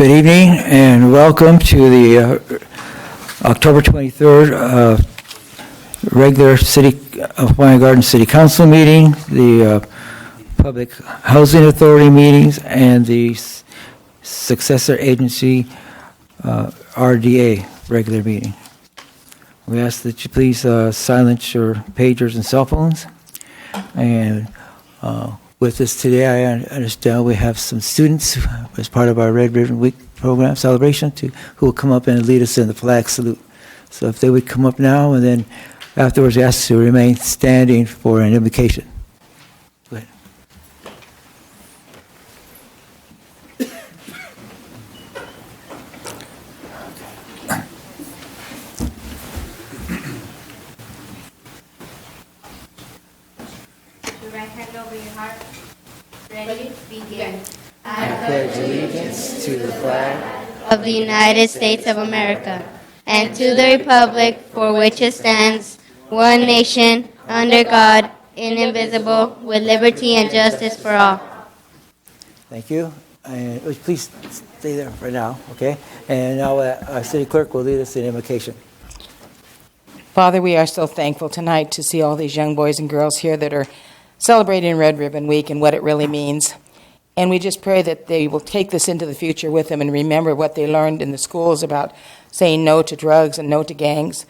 Good evening and welcome to the October 23rd regular City of Hawaiian Gardens City Council meeting, the Public Housing Authority meetings, and the successor agency RDA regular meeting. We ask that you please silence your pagers and cell phones. And with us today, I understand we have some students as part of our Red Ribbon Week program celebration who will come up and lead us in the flag salute. So if they would come up now, and then afterwards ask to remain standing for an invocation. Go ahead. Your right hand over your heart. Ready? Begin. I pledge allegiance to the flag Of the United States of America and to the republic for which it stands, one nation, under God, indivisible, with liberty and justice for all. Thank you. And please stay there for now, okay? And now our city clerk will lead us in invocation. Father, we are so thankful tonight to see all these young boys and girls here that are celebrating Red Ribbon Week and what it really means. And we just pray that they will take this into the future with them and remember what they learned in the schools about saying no to drugs and no to gangs.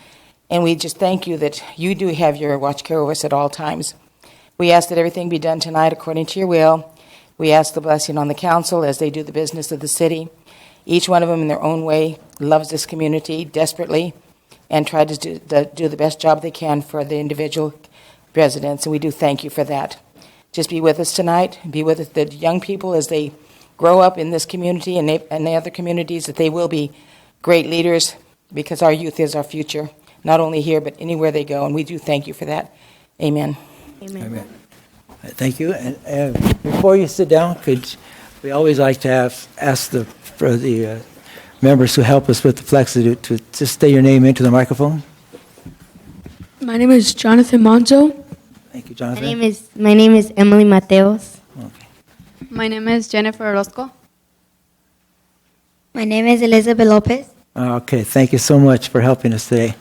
And we just thank you that you do have your watch care over us at all times. We ask that everything be done tonight according to your will. We ask the blessing on the council as they do the business of the city. Each one of them in their own way loves this community desperately and try to do the best job they can for the individual residents, and we do thank you for that. Just be with us tonight, be with the young people as they grow up in this community and the other communities, that they will be great leaders, because our youth is our future, not only here but anywhere they go, and we do thank you for that. Amen. Amen. Thank you. And before you sit down, we always like to ask the members who help us with the flag salute to just say your name into the microphone. My name is Jonathan Monzo. Thank you, Jonathan. My name is Emily Mateos. Okay. My name is Jennifer Orozco. My name is Elizabeth Lopez. Okay, thank you so much for helping us today.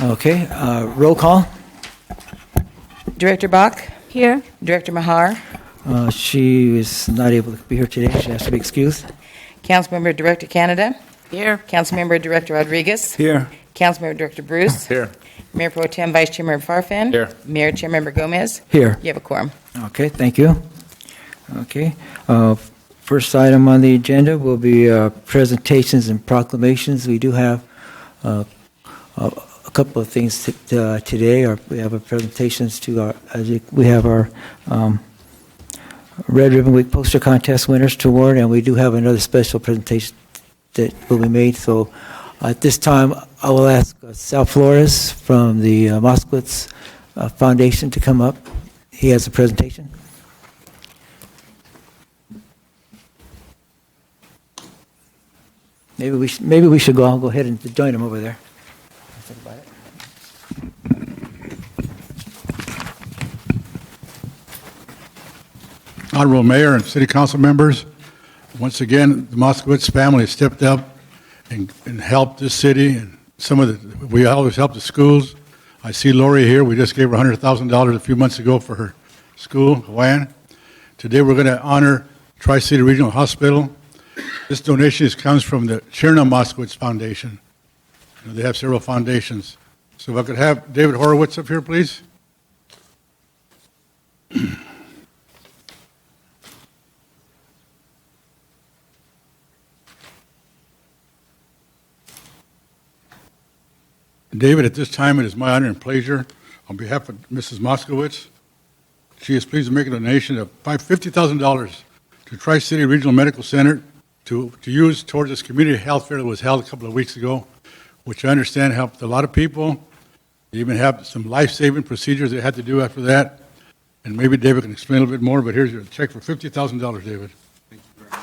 Okay, roll call. Director Bach, Here. Director Mahar, She is not able to be here today. She has to be excused. Councilmember Director Canada, Here. Councilmember Director Rodriguez, Here. Councilmember Director Bruce, Here. Mayor Pro Tem Vice Chairman Farfan, Here. Mayor Chairmember Gomez. Here. You have a quorum. Okay, thank you. Okay, first item on the agenda will be presentations and proclamations. We do have a couple of things today. We have our presentations we have our Red Ribbon Week Poster Contest winners to award, and we do have another special presentation that will be made. So at this time, I will ask Sal Flores from the Moskowitz Foundation to come up. He has a presentation. Maybe we should go ahead and join him over there. Think about it. Honorable Mayor and City Council members, once again, the Moskowitz family stepped up and helped this city. And we always help the schools. I see Lori here. We just gave her $100,000 a few months ago for her school, Hawaiian. Today we're going to honor Tri-City Regional Hospital. This donation comes from the Cherna Moskowitz Foundation. They have several foundations. So if I could have David Horowitz up here, please. David, at this time, it is my honor and pleasure, on behalf of Mrs. Moskowitz, she is pleased to make a donation of $50,000 to Tri-City Regional Medical Center to use towards this community health fair that was held a couple of weeks ago, which I understand helped a lot of people. They even have some life-saving procedures they had to do after that. And maybe David can explain a little bit more, but here's your check for $50,000, David. Thank you very much.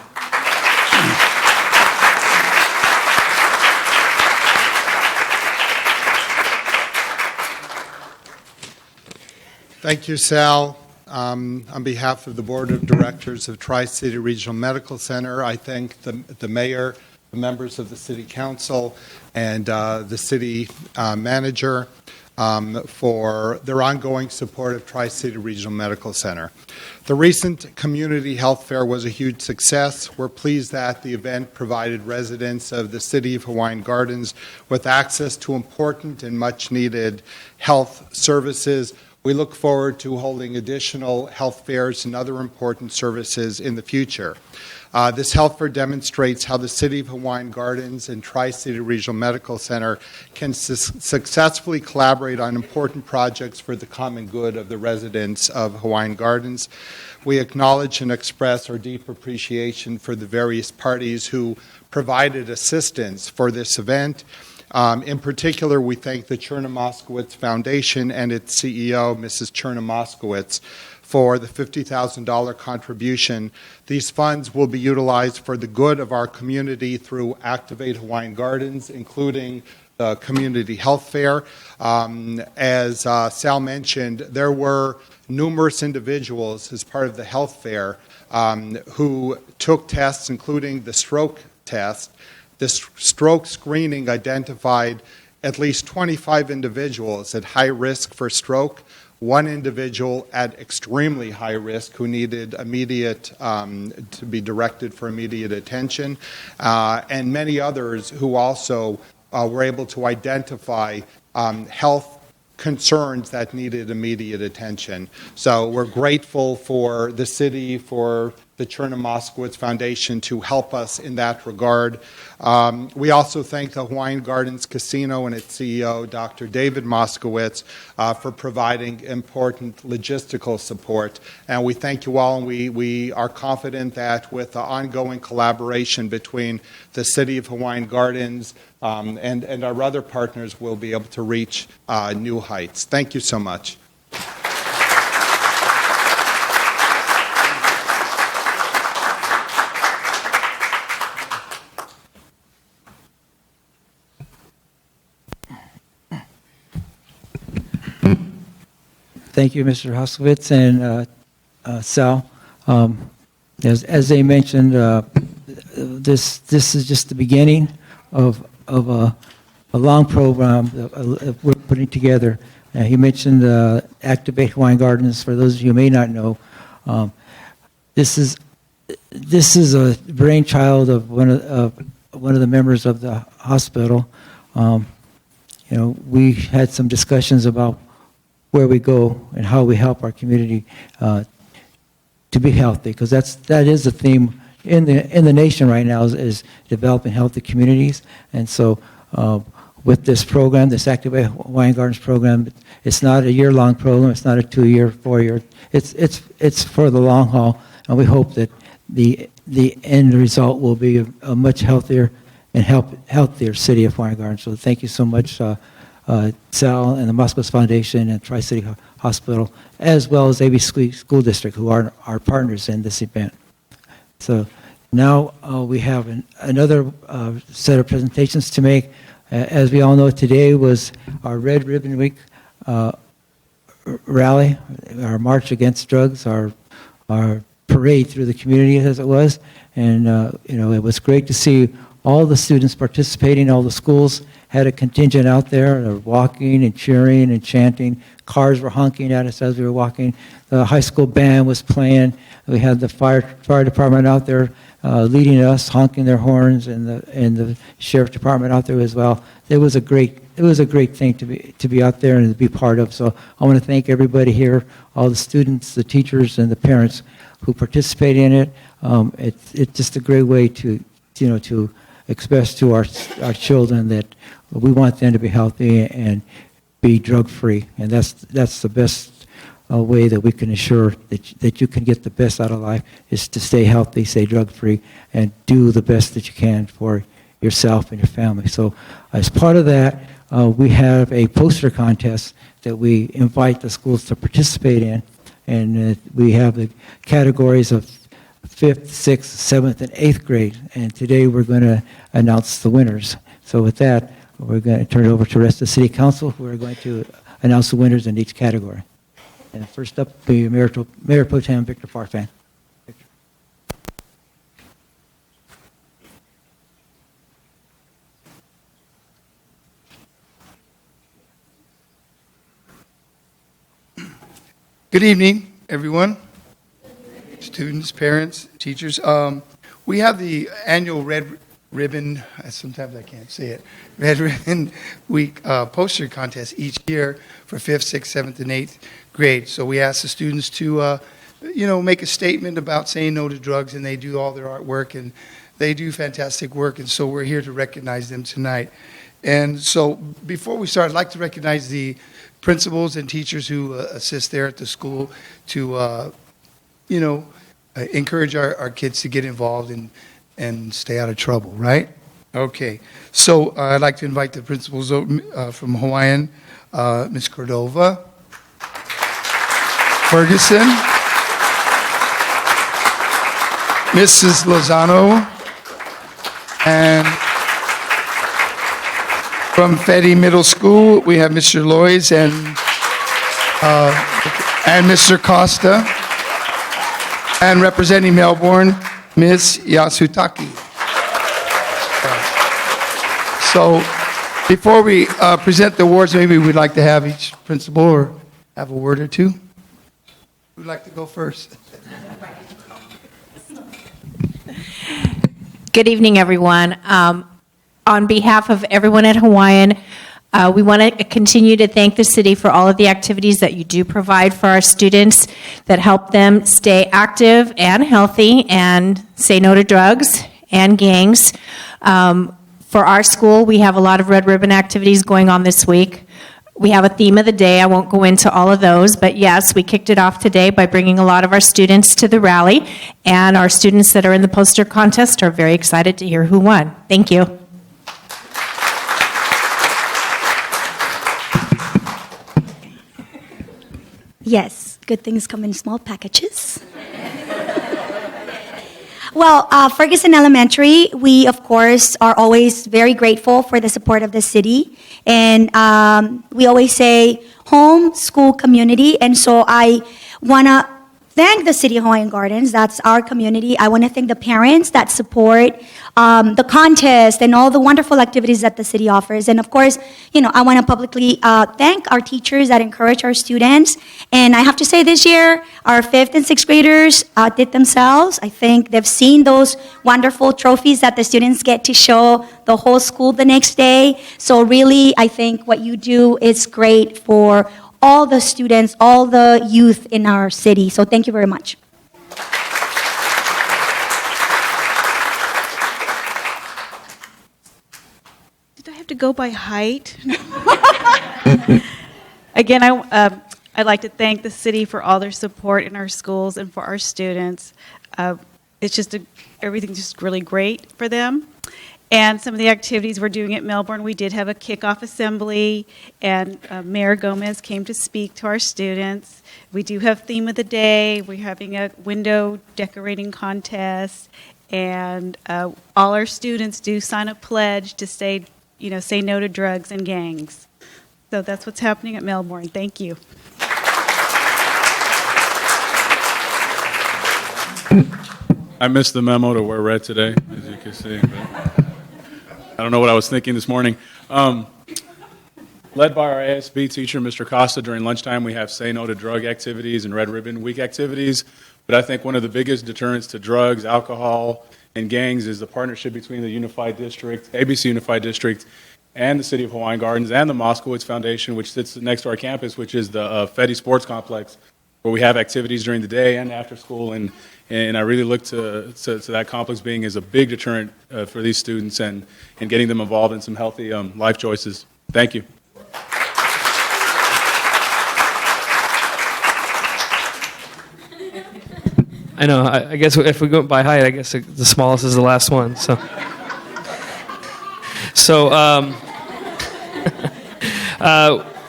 Thank you, Sal. On behalf of the Board of Directors of Tri-City Regional Medical Center, I thank the mayor, the members of the City Council, and the city manager for their ongoing support of Tri-City Regional Medical Center. The recent community health fair was a huge success. We're pleased that the event provided residents of the city of Hawaiian Gardens with access to important and much-needed health services. We look forward to holding additional health fairs and other important services in the future. This health fair demonstrates how the City of Hawaiian Gardens and Tri-City Regional Medical Center can successfully collaborate on important projects for the common good of the residents of Hawaiian Gardens. We acknowledge and express our deep appreciation for the various parties who provided assistance for this event. In particular, we thank the Cherna Moskowitz Foundation and its CEO, Mrs. Cherna Moskowitz, for the $50,000 contribution. These funds will be utilized for the good of our community through Activate Hawaiian Gardens, including the Community Health Fair. As Sal mentioned, there were numerous individuals as part of the health fair who took tests, including the stroke test. This stroke screening identified at least 25 individuals at high risk for stroke, one individual at extremely high risk who needed immediate, to be directed for immediate attention, and many others who also were able to identify health concerns that needed immediate attention. So we're grateful for the city, for the Cherna Moskowitz Foundation to help us in that regard. We also thank the Hawaiian Gardens Casino and its CEO, Dr. David Moskowitz, for providing important logistical support. And we thank you all, and we are confident that with the ongoing collaboration between the City of Hawaiian Gardens and our other partners, we'll be able to reach new heights. Thank you so much. Thank you, Mr. Hoskowitz and Sal. As they mentioned, this is just the beginning of a long program that we're putting together. He mentioned Activate Hawaiian Gardens. For those of you who may not know, this is a brainchild of one of the members of the hospital. We had some discussions about where we go and how we help our community to be healthy, because that is the theme in the nation right now is developing healthy communities. And so with this program, this Activate Hawaiian Gardens program, it's not a year-long program. It's not a 2-year, 4-year. It's for the long haul, and we hope that the end result will be a much healthier and healthier City of Hawaiian Gardens. So thank you so much, Sal and the Moskowitz Foundation and Tri-City Hospital, as well as ABC School District, who are our partners in this event. So now we have another set of presentations to make. As we all know, today was our Red Ribbon Week rally, our March Against Drugs, our parade through the community, as it was. And, it was great to see all the students participating. All the schools had a contingent out there, walking and cheering and chanting. Cars were honking at us as we were walking. The high school band was playing. We had the fire department out there leading us, honking their horns, and the sheriff department out there as well. It was a great thing to be out there and to be part of. So I want to thank everybody here, all the students, the teachers, and the parents who participated in it. It's just a great way to express to our children that we want them to be healthy and be drug-free, and that's the best way that we can ensure that you can get the best out of life, is to stay healthy, stay drug-free, and do the best that you can for yourself and your family. So as part of that, we have a poster contest that we invite the schools to participate in, and we have the categories of 5th, 6th, 7th, and 8th grade, and today we're going to announce the winners. So with that, we're going to turn it over to the rest of the City Council, who are going to announce the winners in each category. And first up, the Mayor Pro Tem Victor Farfan. Good evening, everyone. Students, parents, teachers. We have the annual Red Ribbon, sometimes I can't say it, Red Ribbon Week poster contest each year for 5th, 6th, 7th, and 8th grade. So we ask the students to, make a statement about saying no to drugs, and they do all their artwork, and they do fantastic work, and so we're here to recognize them tonight. And so before we start, I'd like to recognize the principals and teachers who assist there at the school to, encourage our kids to get involved and stay out of trouble, right? Okay. So I'd like to invite the principals from Hawaiian, Ms. Cordova, Ferguson, Mrs. Lozano, and from Fedi Middle School, we have Mr. Lois and Mr. Costa. And representing Melbourne, Ms. Yasutaki. So before we present the awards, maybe we'd like to have each principal or have a word or two. Who'd like to go first? Good evening, everyone. On behalf of everyone at Hawaiian, we want to continue to thank the city for all of the activities that you do provide for our students that help them stay active and healthy and say no to drugs and gangs. For our school, we have a lot of Red Ribbon activities going on this week. We have a theme of the day. I won't go into all of those, but yes, we kicked it off today by bringing a lot of our students to the rally, and our students that are in the poster contest are very excited to hear who won. Thank you. Yes, good things come in small packages. Well, Ferguson Elementary, we, of course, are always very grateful for the support of the city. And we always say home, school, community. And so I want to thank the City of Hawaiian Gardens. That's our community. I want to thank the parents that support the contest and all the wonderful activities that the city offers. And of course, I want to publicly thank our teachers that encourage our students. And I have to say this year, our 5th and 6th graders did themselves. I think they've seen those wonderful trophies that the students get to show the whole school the next day. So really, I think what you do is great for all the students, all the youth in our city. So thank you very much. Did I have to go by height? Again, I'd like to thank the city for all their support in our schools and for our students. It's just everything's just really great for them. And some of the activities we're doing at Melbourne, we did have a kickoff assembly, and Mayor Gomez came to speak to our students. We do have theme of the day. We're having a window decorating contest, and all our students do sign a pledge to say no to drugs and gangs. So that's what's happening at Melbourne. Thank you. I missed the memo to wear red today, as you can see. But I don't know what I was thinking this morning. Led by our ASB teacher, Mr. Costa, during lunchtime, we have Say No to Drug activities and Red Ribbon Week activities. But I think one of the biggest deterrents to drugs, alcohol, and gangs is the partnership between the Unified District, ABC Unified District, and the City of Hawaiian Gardens and the Moskowitz Foundation, which sits next to our campus, which is the Fedi Sports Complex, where we have activities during the day and after school. And I really look to that complex being as a big deterrent for these students and getting them involved in some healthy life choices. Thank you. I know. I guess if we go by height, I guess the smallest is the last one. So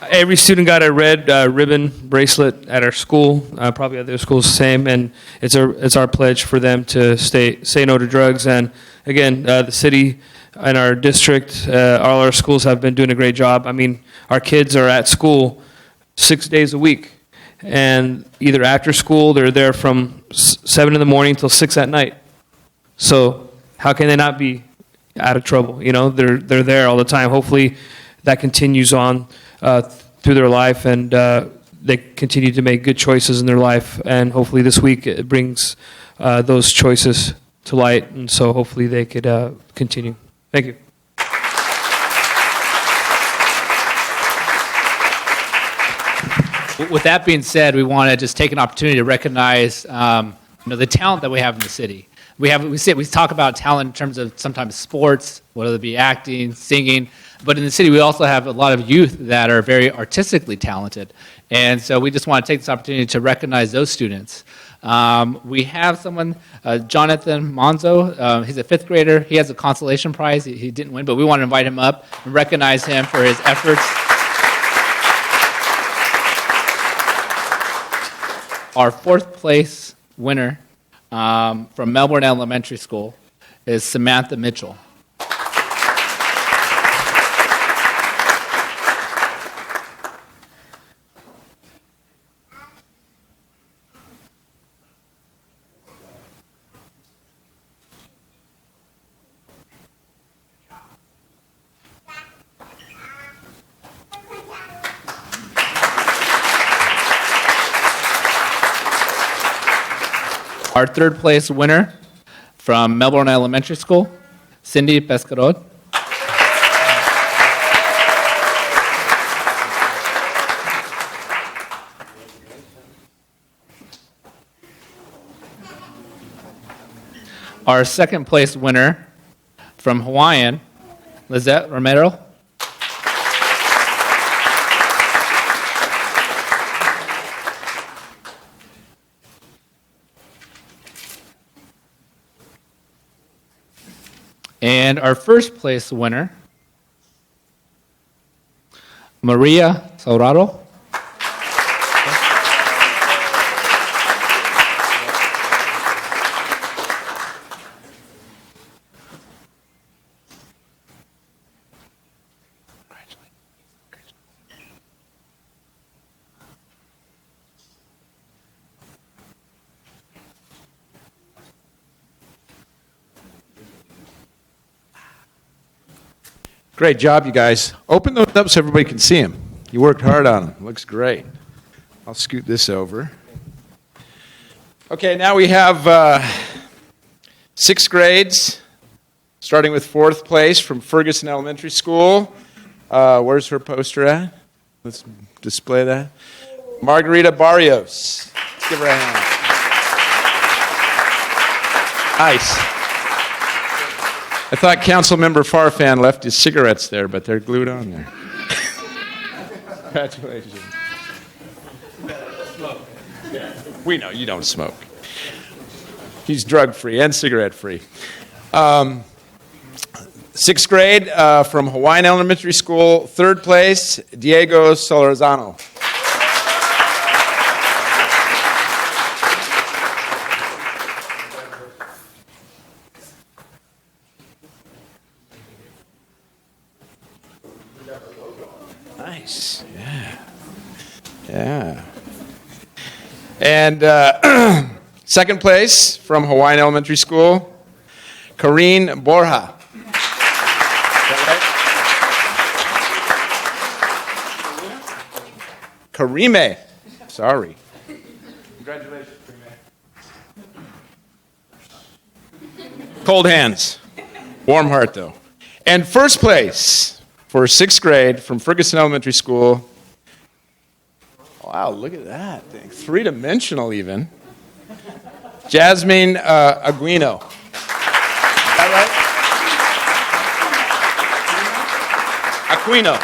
every student got a red ribbon bracelet at our school. Probably other schools the same, and it's our pledge for them to say no to drugs. And again, the city and our district, all our schools have been doing a great job. I mean, our kids are at school 6 days a week. and either after school, they're there from 7 in the morning till 6 at night. So how can they not be out of trouble? You know, they're there all the time. Hopefully that continues on through their life, and they continue to make good choices in their life. And hopefully this week it brings those choices to light, and so hopefully they could continue. Thank you. With that being said, we want to just take an opportunity to recognize the talent that we have in the city. We talk about talent in terms of sometimes sports, whether it be acting, singing, but in the city we also have a lot of youth that are very artistically talented. And so we just want to take this opportunity to recognize those students. We have someone, Jonathan Monzo. He's a 5th grader. He has a consolation prize. He didn't win, but we want to invite him up and recognize him for his efforts. Our 4th place winner from Melbourne Elementary School is Samantha Mitchell. Our 3rd place winner from Melbourne Elementary School, Cindy Pescarod. Our 2nd place winner from Hawaiian, Lizette Romero. And our 1st place winner, Maria Sauraro. Great job, you guys. Open those up so everybody can see them. You worked hard on them. Looks great. I'll scoot this over. Okay, now we have 6th grades, starting with 4th place from Ferguson Elementary School. Where's her poster at? Let's display that. Margarita Barrios. Let's give her a hand. Nice. I thought Councilmember Farfan left his cigarettes there, but they're glued on there. Congratulations. We know you don't smoke. He's drug-free and cigarette-free. 6th grade from Hawaiian Elementary School, 3rd place, Diego Solorzano. Nice, yeah. And 2nd place from Hawaiian Elementary School, Karine Borja. Karime. Sorry. Congratulations, Karime. Cold hands. Warm heart, though. And 1st place for 6th grade from Ferguson Elementary School. Wow, look at that thing. 3-dimensional even. Jasmine Aguino. Is that right? Aquino.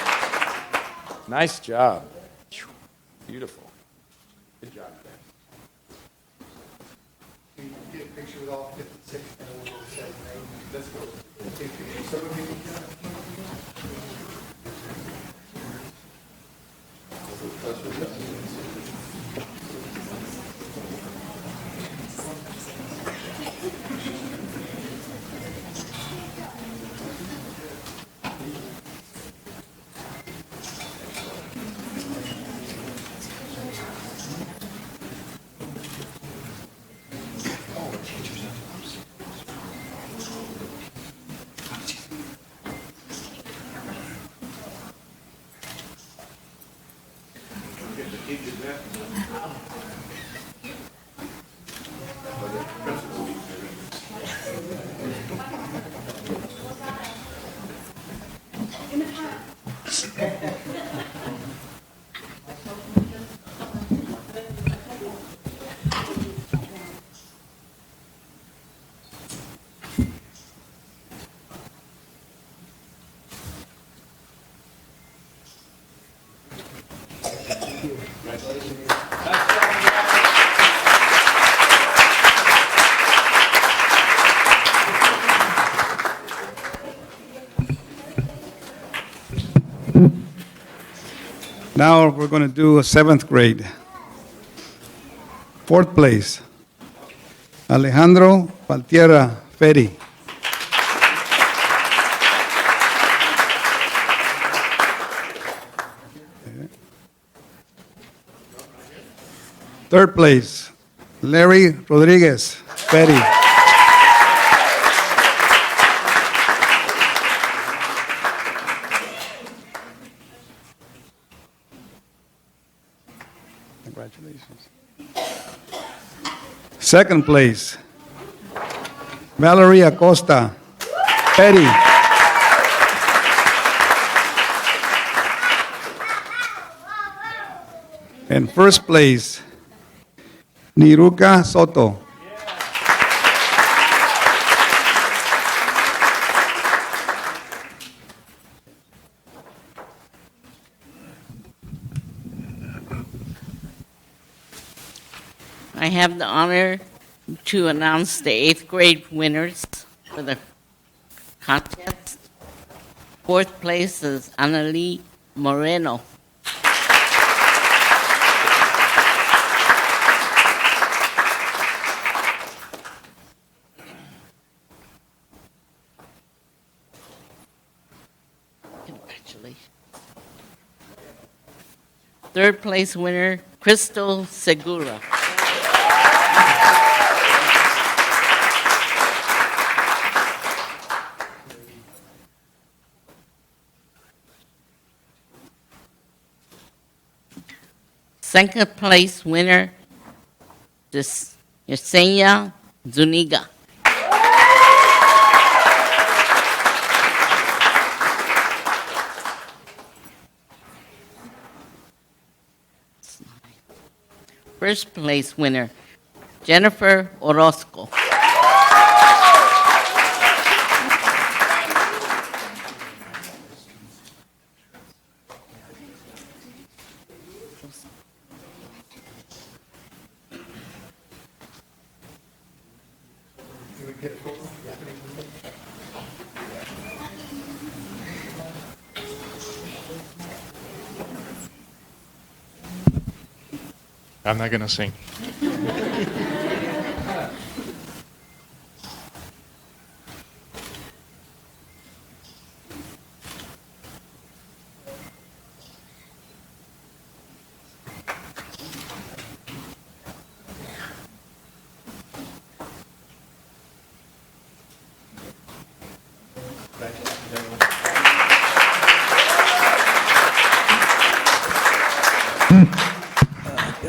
Nice job. Beautiful. Good job. Can you get a picture with all 56 and we'll go to 7 and 8? Let's go. Now we're going to do a 7th grade. 4th place, Alejandro Valtierra Ferry. Third place, Larry Rodriguez Ferry. Congratulations. Second place, Valerie Acosta Ferry. And first place, Niruka Soto. I have the honor to announce the 8th grade winners for the contest. 4th place is Annalie Moreno. Congratulations. 3rd place winner, Crystal Segura. Second place winner, Yesenia Zuniga. First place winner, Jennifer Orozco. I'm not going to sing.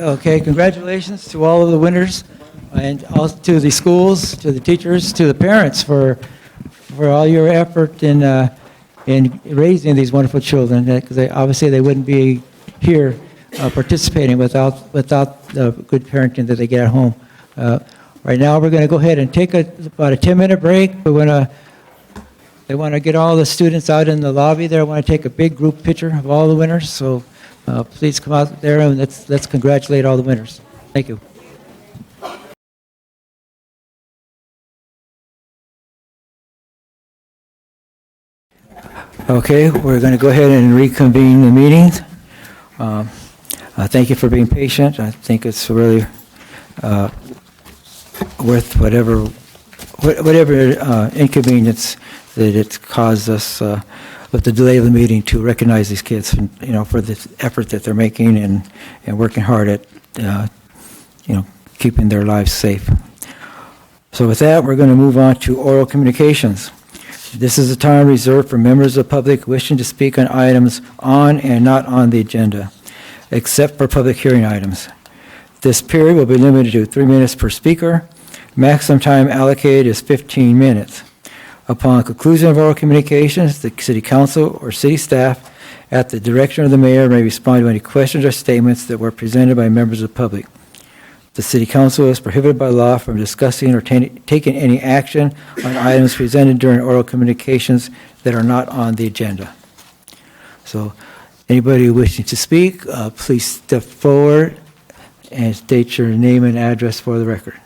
Okay, congratulations to all of the winners, and also to the schools, to the teachers, to the parents for all your effort in raising these wonderful children. Because obviously they wouldn't be here participating without the good parenting that they get at home. Right now, we're going to go ahead and take about a 10-minute break. They want to get all the students out in the lobby there. I want to take a big group picture of all the winners. So. Please come out there and let's congratulate all the winners. Thank you. Okay, we're going to go ahead and reconvene the meeting. Thank you for being patient. I think it's really worth whatever inconvenience that it's caused us with the delay of the meeting to recognize these kids, for the effort that they're making and working hard at, keeping their lives safe. So with that, we're going to move on to oral communications. This is a time reserved for members of the public wishing to speak on items on and not on the agenda. except for public hearing items. This period will be limited to 3 minutes per speaker. Maximum time allocated is 15 minutes. Upon conclusion of oral communications, the city council or city staff, at the direction of the mayor, may respond to any questions or statements that were presented by members of the public. The city council is prohibited by law from discussing or taking any action on items presented during oral communications that are not on the agenda. So anybody wishing to speak, please step forward and state your name and address for the record.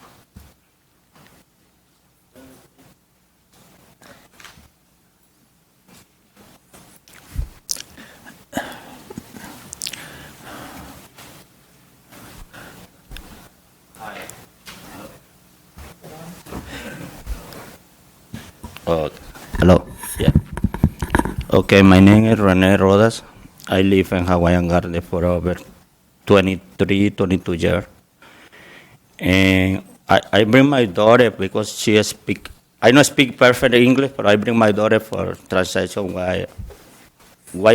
Hello. Yeah. Okay, my name is Rene Rodas. I live in Hawaiian Garden for over 22 years. And I bring my daughter because she speak. I don't speak perfect English, but I bring my daughter for translation why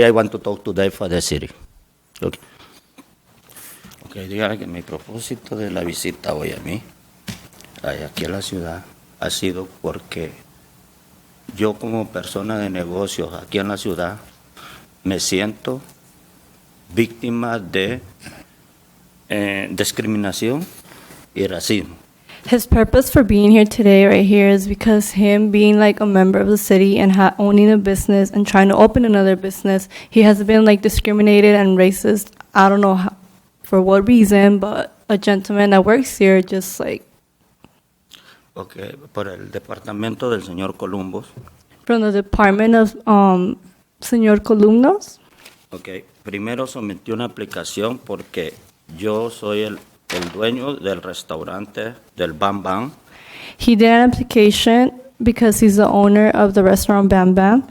I want to talk today for the city. Okay. Okay, dígale que mi propósito de la visita hoy a mí, aquí a la ciudad, ha sido porque yo como persona de negocios aquí en la ciudad me siento víctima de discriminación y racismo. His purpose for being here today right here is because him being like a member of the city and owning a business and trying to open another business, he has been like discriminated and racist. I don't know how, for what reason, but a gentleman that works here just like Okay, por el departamento del señor Columbus. from the department of Señor Columnos. Okay, primero sometió una aplicación porque yo soy el dueño del restaurante del Bam Bam. He did an application because he's the owner of the restaurant Bam Bam.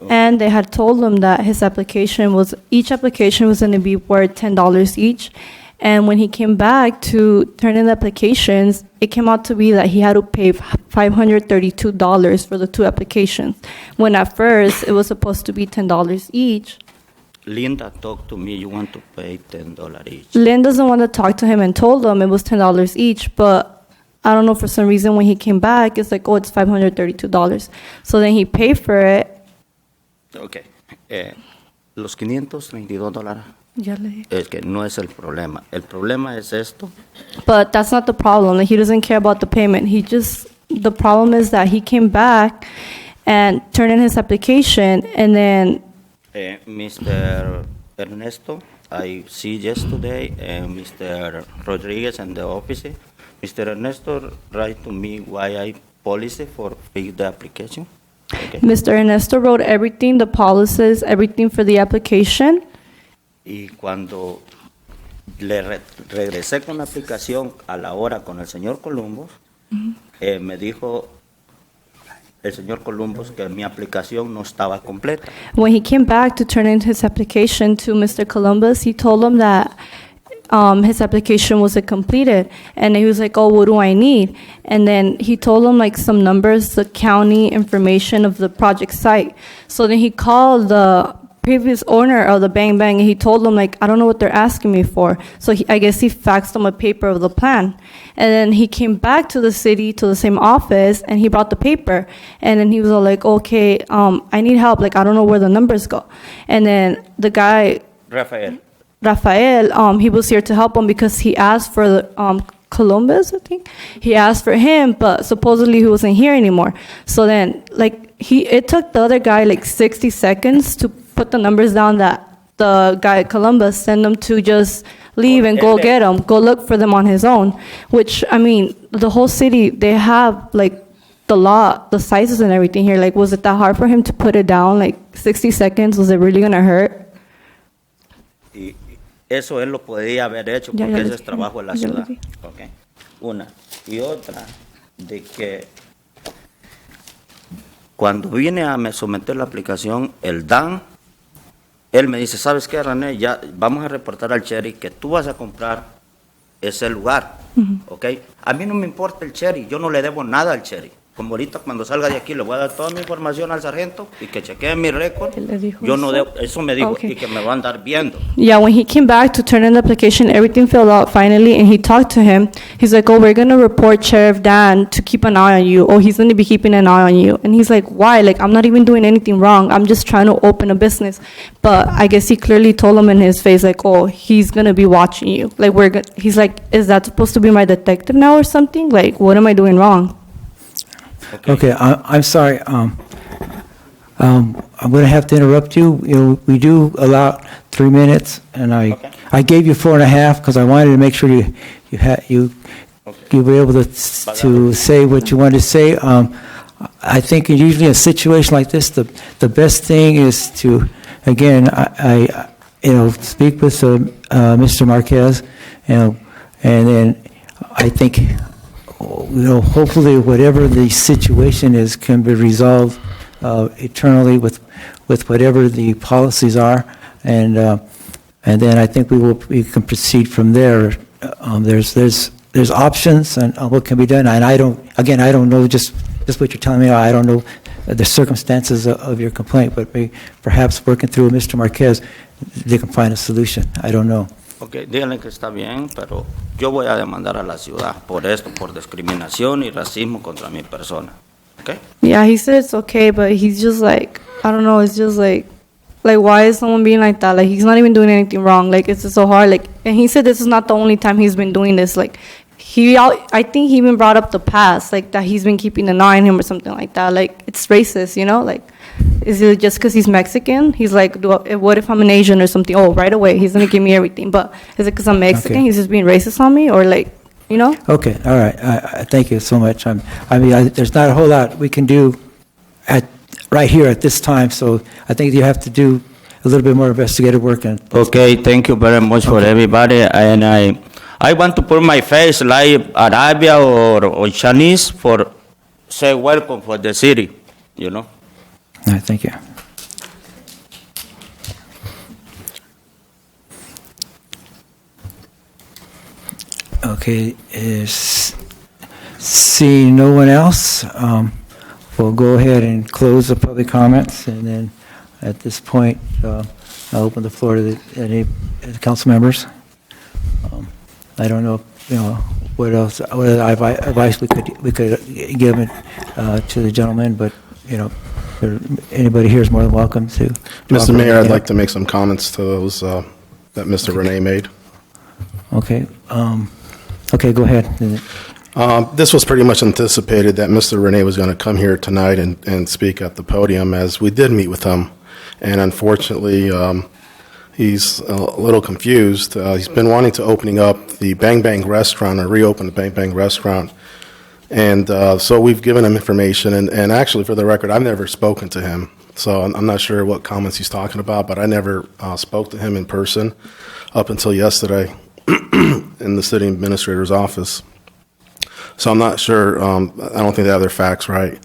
And they had told him that each application was going to be worth $10 each. And when he came back to turn in the applications, it came out to be that he had to pay $532 for the 2 applications, when at first it was supposed to be $10 each. Linda talked to me, you want to pay $10 each. Lynn doesn't want to talk to him and told him it was $10 each, but I don't know, for some reason when he came back, it's like, oh, it's $532. So then he paid for it. Okay, los $532. Ya le dije. Es que no es el problema. El problema es esto. But that's not the problem. Like, he doesn't care about the payment. The problem is that he came back and turned in his application, and then Mr. Ernesto, I see yesterday, and Mr. Rodriguez in the office. Mr. Ernesto write to me why I policy for fix the application. Okay. Mr. Ernesto wrote everything, the policies, everything for the application. Y cuando le regresé con la aplicación a la hora con el señor Columbus, me dijo el señor Columbus que mi aplicación no estaba completa. When he came back to turn in his application to Mr. Columbus, he told him that his application wasn't completed. And he was like, oh, what do I need? And then he told him like some numbers, the county information of the project site. So then he called the previous owner of the Bang Bang, and he told them, like, I don't know what they're asking me for. So I guess he faxed them a paper of the plan. And then he came back to the city, to the same office, and he brought the paper. And then he was all like, okay, I need help. Like, I don't know where the numbers go. And then the guy, Rafael, he was here to help him because he asked for the, Columbus, I think. He asked for him, but supposedly he wasn't here anymore. So then, like, it took the other guy like 60 seconds to put the numbers down that the guy at Columbus sent him to just leave and go get them, go look for them on his own. Which, I mean, the whole city, they have like the law, the sizes and everything here. Like, was it that hard for him to put it down? Like 60 seconds, was it really gonna hurt? Y eso él lo podía haber hecho porque ese es trabajo de la ciudad. Okay. Una. Y otra, de que cuando vine a me someter la aplicación, el Dan, él me dice, ¿sabes qué, René? Ya vamos a reportar al Cherry que tú vas a comprar ese lugar, ¿ok? A mí no me importa el Cherry, yo no le debo nada al Cherry, Como ahorita cuando salga de aquí le voy a dar toda mi información al sargento y que chequee mi récord. Él le dijo Yo no eso. debo, eso me dijo, Okay. y que me va a andar viendo. Yeah, when he came back to turn in the application, everything filled out finally, and he talked to him. He's like, oh, we're going to report Sheriff Dan to keep an eye on you. Oh, he's going to be keeping an eye on you. And he's like, why? Like, I'm not even doing anything wrong. I'm just trying to open a business. But I guess he clearly told him in his face, like, oh, he's going to be watching you. Like, he's like, is that supposed to be my detective now or something? Like, what am I doing wrong? Okay, I'm sorry. I'm going to have to interrupt you. You know, we do allow 3 minutes, and I gave you 4.5 because I wanted to make sure you were able to say what you wanted to say. I think usually in a situation like this, the best thing is to, again, I speak with Mr. Marquez, and then I think, hopefully whatever the situation is can be resolved eternally with whatever the policies are, and then I think we can proceed from there. There's options and what can be done, and I don't know just what you're telling me. I don't know the circumstances of your complaint, but perhaps working through Mr. Marquez, they can find a solution. I don't know. Okay, díganle que está bien, pero yo voy a demandar a la ciudad por esto, por discriminación y racismo contra mi persona. Okay? Yeah, he said it's okay, but he's just like, I don't know, it's just like why is someone being like that? Like, he's not even doing anything wrong. Like, it's just so hard. Like, and he said this is not the only time he's been doing this. Like, I think he even brought up the past, like, that he's been keeping an eye on him or something like that. Like, it's racist, like, is it just because he's Mexican? He's like, what if I'm an Asian or something? Oh, right away, he's going to give me everything. But is it because I'm Mexican? Okay. He's just being racist on me? Or, like, Okay, all right. Thank you so much. There's not a whole lot we can do right here at this time, so I think you have to do a little bit more investigative work. Okay, thank you very much for everybody. And I want to put my face like Arabia or Chinese for say welcome for the city, All right, thank you. Okay, seeing no one else, we'll go ahead and close the public comments, and then at this point, I'll open the floor to any council members. I don't know, what else, what other advice we could give to the gentleman, but, anybody here is more than welcome to. Mr. Mayor, I'd like to make some comments to those that Mr. Renee made. Okay. Okay, go ahead. This was pretty much anticipated that Mr. Renee was going to come here tonight and speak at the podium, as we did meet with him. And unfortunately, he's a little confused. He's been wanting to opening up the Bang Bang restaurant, or reopen the Bang Bang restaurant. And so we've given him information. And actually, for the record, I've never spoken to him. So I'm not sure what comments he's talking about, but I never spoke to him in person up until yesterday in the city administrator's office. So I'm not sure. I don't think they have their facts right.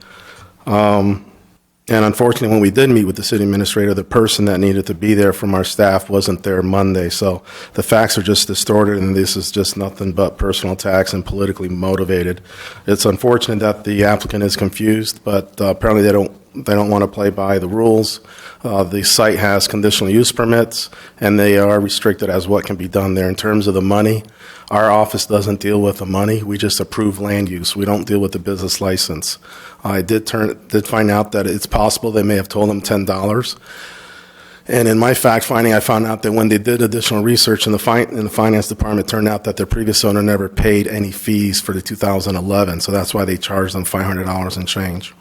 And unfortunately, when we did meet with the city administrator, the person that needed to be there from our staff wasn't there Monday. So the facts are just distorted, and this is just nothing but personal attacks and politically motivated. It's unfortunate that the applicant is confused, but apparently they don't want to play by the rules. The site has conditional use permits, and they are restricted as what can be done there. In terms of the money, our office doesn't deal with the money. We just approve land use. We don't deal with the business license. I did find out that it's possible they may have told them $10. And in my fact finding, I found out that when they did additional research in the finance department, it turned out that their previous owner never paid any fees for the 2011. So that's why they charged them $500 and change.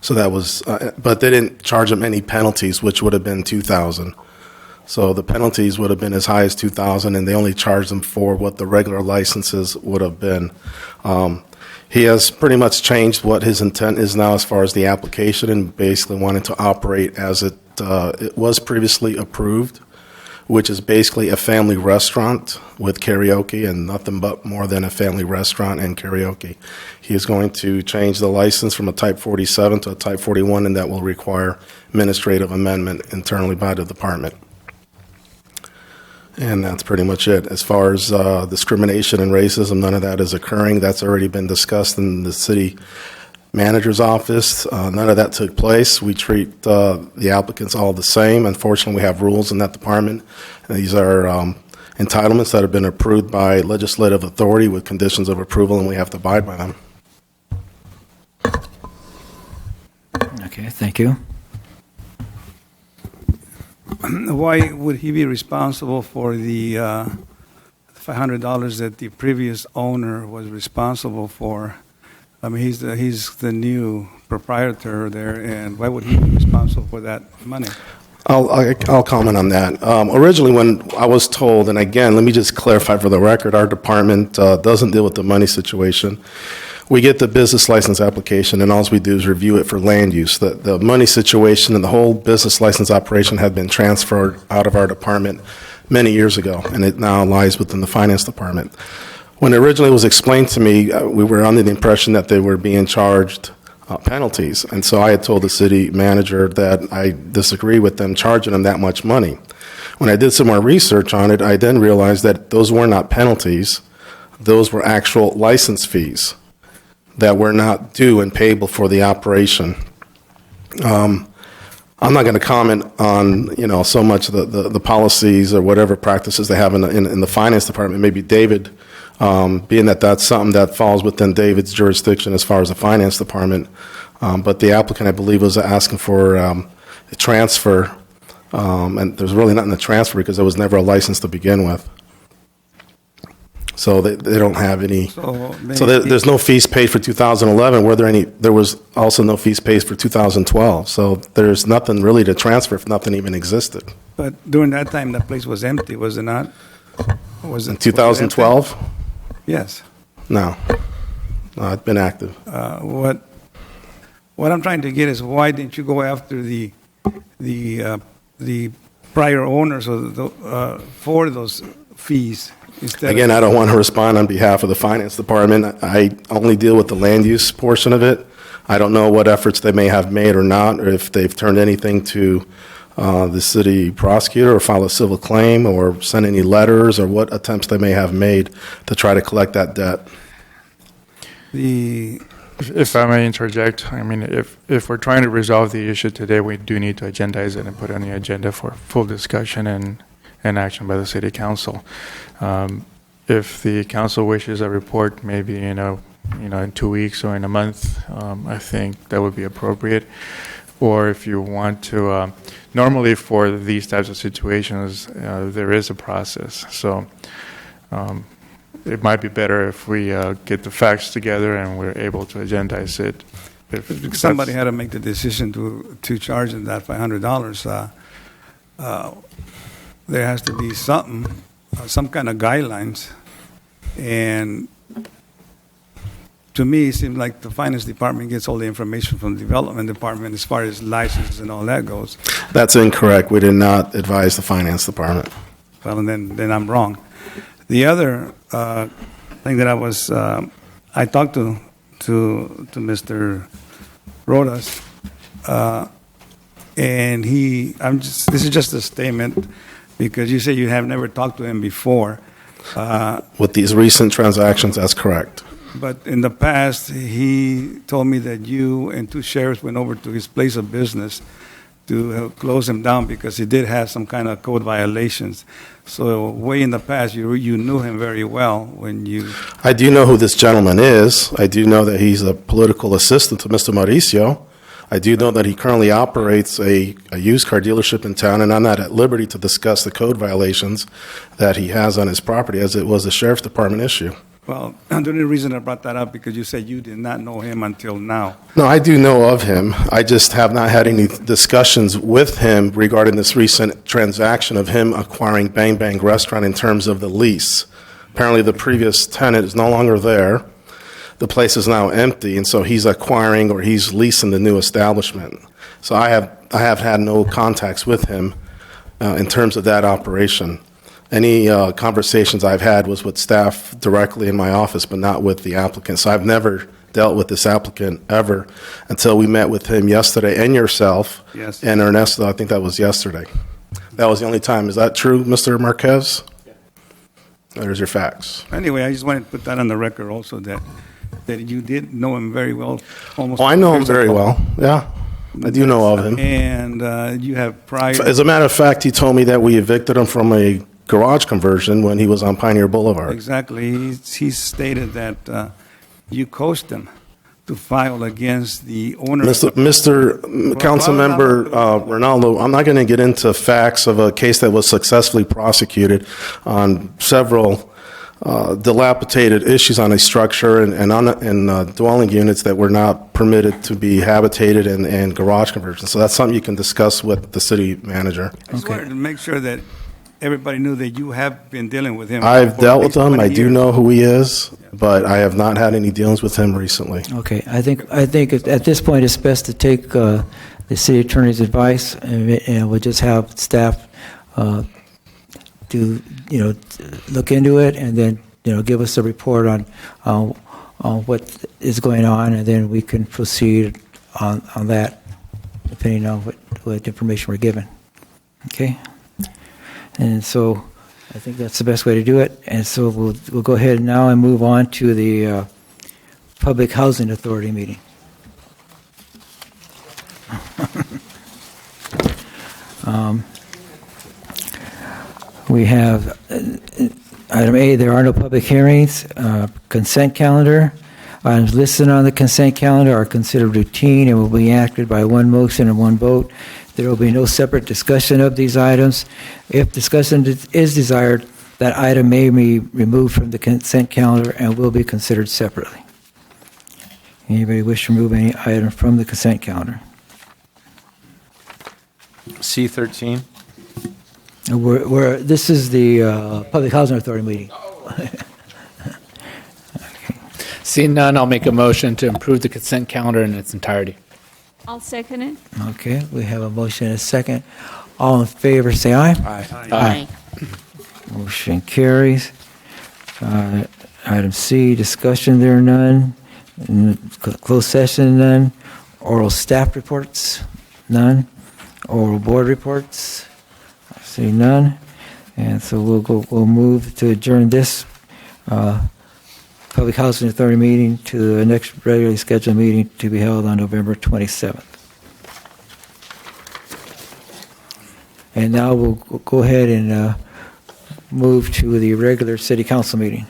So that was, but they didn't charge them any penalties, which would have been $2,000. So the penalties would have been as high as $2,000, and they only charged them for what the regular licenses would have been. He has pretty much changed what his intent is now as far as the application, and basically wanted to operate as it was previously approved, which is basically a family restaurant with karaoke and nothing but more than a family restaurant and karaoke. He is going to change the license from a Type 47 to a Type 41, and that will require administrative amendment internally by the department. And that's pretty much it. As far as discrimination and racism, none of that is occurring. That's already been discussed in the city manager's office. None of that took place. We treat the applicants all the same. Unfortunately, we have rules in that department. And these are entitlements that have been approved by legislative authority with conditions of approval, and we have to abide by them. Okay, thank you. Why would he be responsible for the $500 that the previous owner was responsible for? I mean, he's the new proprietor there, and why would he be responsible for that money? I'll comment on that. Originally, when I was told, and again, let me just clarify for the record, our department doesn't deal with the money situation. We get the business license application, and all we do is review it for land use. The money situation and the whole business license operation had been transferred out of our department many years ago, and it now lies within the finance department. When it originally was explained to me, we were under the impression that they were being charged penalties, and so I had told the city manager that I disagree with them charging them that much money. When I did some more research on it, I then realized that those were not penalties. Those were actual license fees that were not due and payable for the operation. I'm not going to comment on, so much the policies or whatever practices they have in the finance department. Maybe David, being that that's something that falls within David's jurisdiction as far as the finance department. But the applicant, I believe, was asking for a transfer, and there's really nothing to transfer because there was never a license to begin with. So they don't have any. So there's no fees paid for 2011. Were there any? There was also no fees paid for 2012. So there's nothing really to transfer if nothing even existed. But during that time, that place was empty, was it not? Was it in 2012? Yes. No, it's been active. What I'm trying to get is why didn't you go after the prior owners for those fees? Again, I don't want to respond on behalf of the finance department. I only deal with the land use portion of it. I don't know what efforts they may have made or not, or if they've turned anything to the city prosecutor or filed a civil claim or sent any letters or what attempts they may have made to try to collect that debt. If I may interject, I mean, if we're trying to resolve the issue today, we do need to agendize it and put it on the agenda for full discussion and action by the city council. If the council wishes a report, maybe in 2 weeks or in a month, I think that would be appropriate. Or if you want to, normally for these types of situations, there is a process. So it might be better if we get the facts together and we're able to agendize it. If somebody had to make the decision to charge them that $500. There has to be some kind of guidelines. And to me, it seems like the finance department gets all the information from the development department as far as licenses and all that goes. That's incorrect. We did not advise the finance department. Well, and then I'm wrong. The other thing that I talked to Mr. Rodas, and this is just a statement because you say you have never talked to him before. With these recent transactions, that's correct. But in the past, he told me that you and two sheriffs went over to his place of business to close him down because he did have some kind of code violations. So way in the past, you knew him very well when you... I do know who this gentleman is. I do know that he's a political assistant to Mr. Mauricio. I do know that he currently operates a used car dealership in town, and I'm not at liberty to discuss the code violations that he has on his property, as it was a sheriff's department issue. Well, the only reason I brought that up because you said you did not know him until now. No, I do know of him. I just have not had any discussions with him regarding this recent transaction of him acquiring Bang Bang Restaurant in terms of the lease. Apparently, the previous tenant is no longer there. The place is now empty, and so he's acquiring or he's leasing the new establishment. So I have had no contacts with him in terms of that operation. Any conversations I've had was with staff directly in my office, but not with the applicant. So I've never dealt with this applicant ever until we met with him yesterday, and yourself, yes, and Ernesto. I think that was yesterday. That was the only time. Is that true, Mr. Marquez? Yeah. There's your facts. Anyway, I just wanted to put that on the record also that that you did know him very well. Almost. Oh, I know him very well. Yeah, I do know of him. And you have prior. As a matter of fact, he told me that we evicted him from a garage conversion when he was on Pioneer Boulevard. Exactly. He stated that you coached him to file against the owner. Mr. Councilmember Ronaldo, I'm not going to get into facts of a case that was successfully prosecuted on several dilapidated issues on a structure and dwelling units that were not permitted to be habitated and garage conversions. So that's something you can discuss with the city manager. I just wanted to make sure that everybody knew that you have been dealing with him. I've for dealt at with least him. 20 I do years. know who he is, but I have not had any dealings with him recently. Okay, I think at this point it's best to take the city attorney's advice, and we'll just have staff look into it, and then give us a report on what is going on, and then we can proceed on that, depending on what information we're given. Okay, and so I think that's the best way to do it. And so we'll go ahead now and move on to the Public Housing Authority meeting. We have item A, there are no public hearings. Consent calendar. Items listed on the consent calendar are considered routine and will be acted by one motion and one vote. There will be no separate discussion of these items. If discussion is desired, that item may be removed from the consent calendar and will be considered separately. Anybody wish to remove any item from the consent calendar? C13. This is the Public Housing Authority meeting. Seeing none, I'll make a motion to approve the consent calendar in its entirety. I'll second it. Okay, we have a motion and a second. All in favor, say aye. Aye. Motion carries. Item C, discussion, there are none. Closed session, none. Oral staff reports, none. Oral board reports, I see none. And so we'll move to adjourn this Public Housing Authority meeting to the next regularly scheduled meeting to be held on November 27th. And now we'll go ahead and move to the regular city council meeting.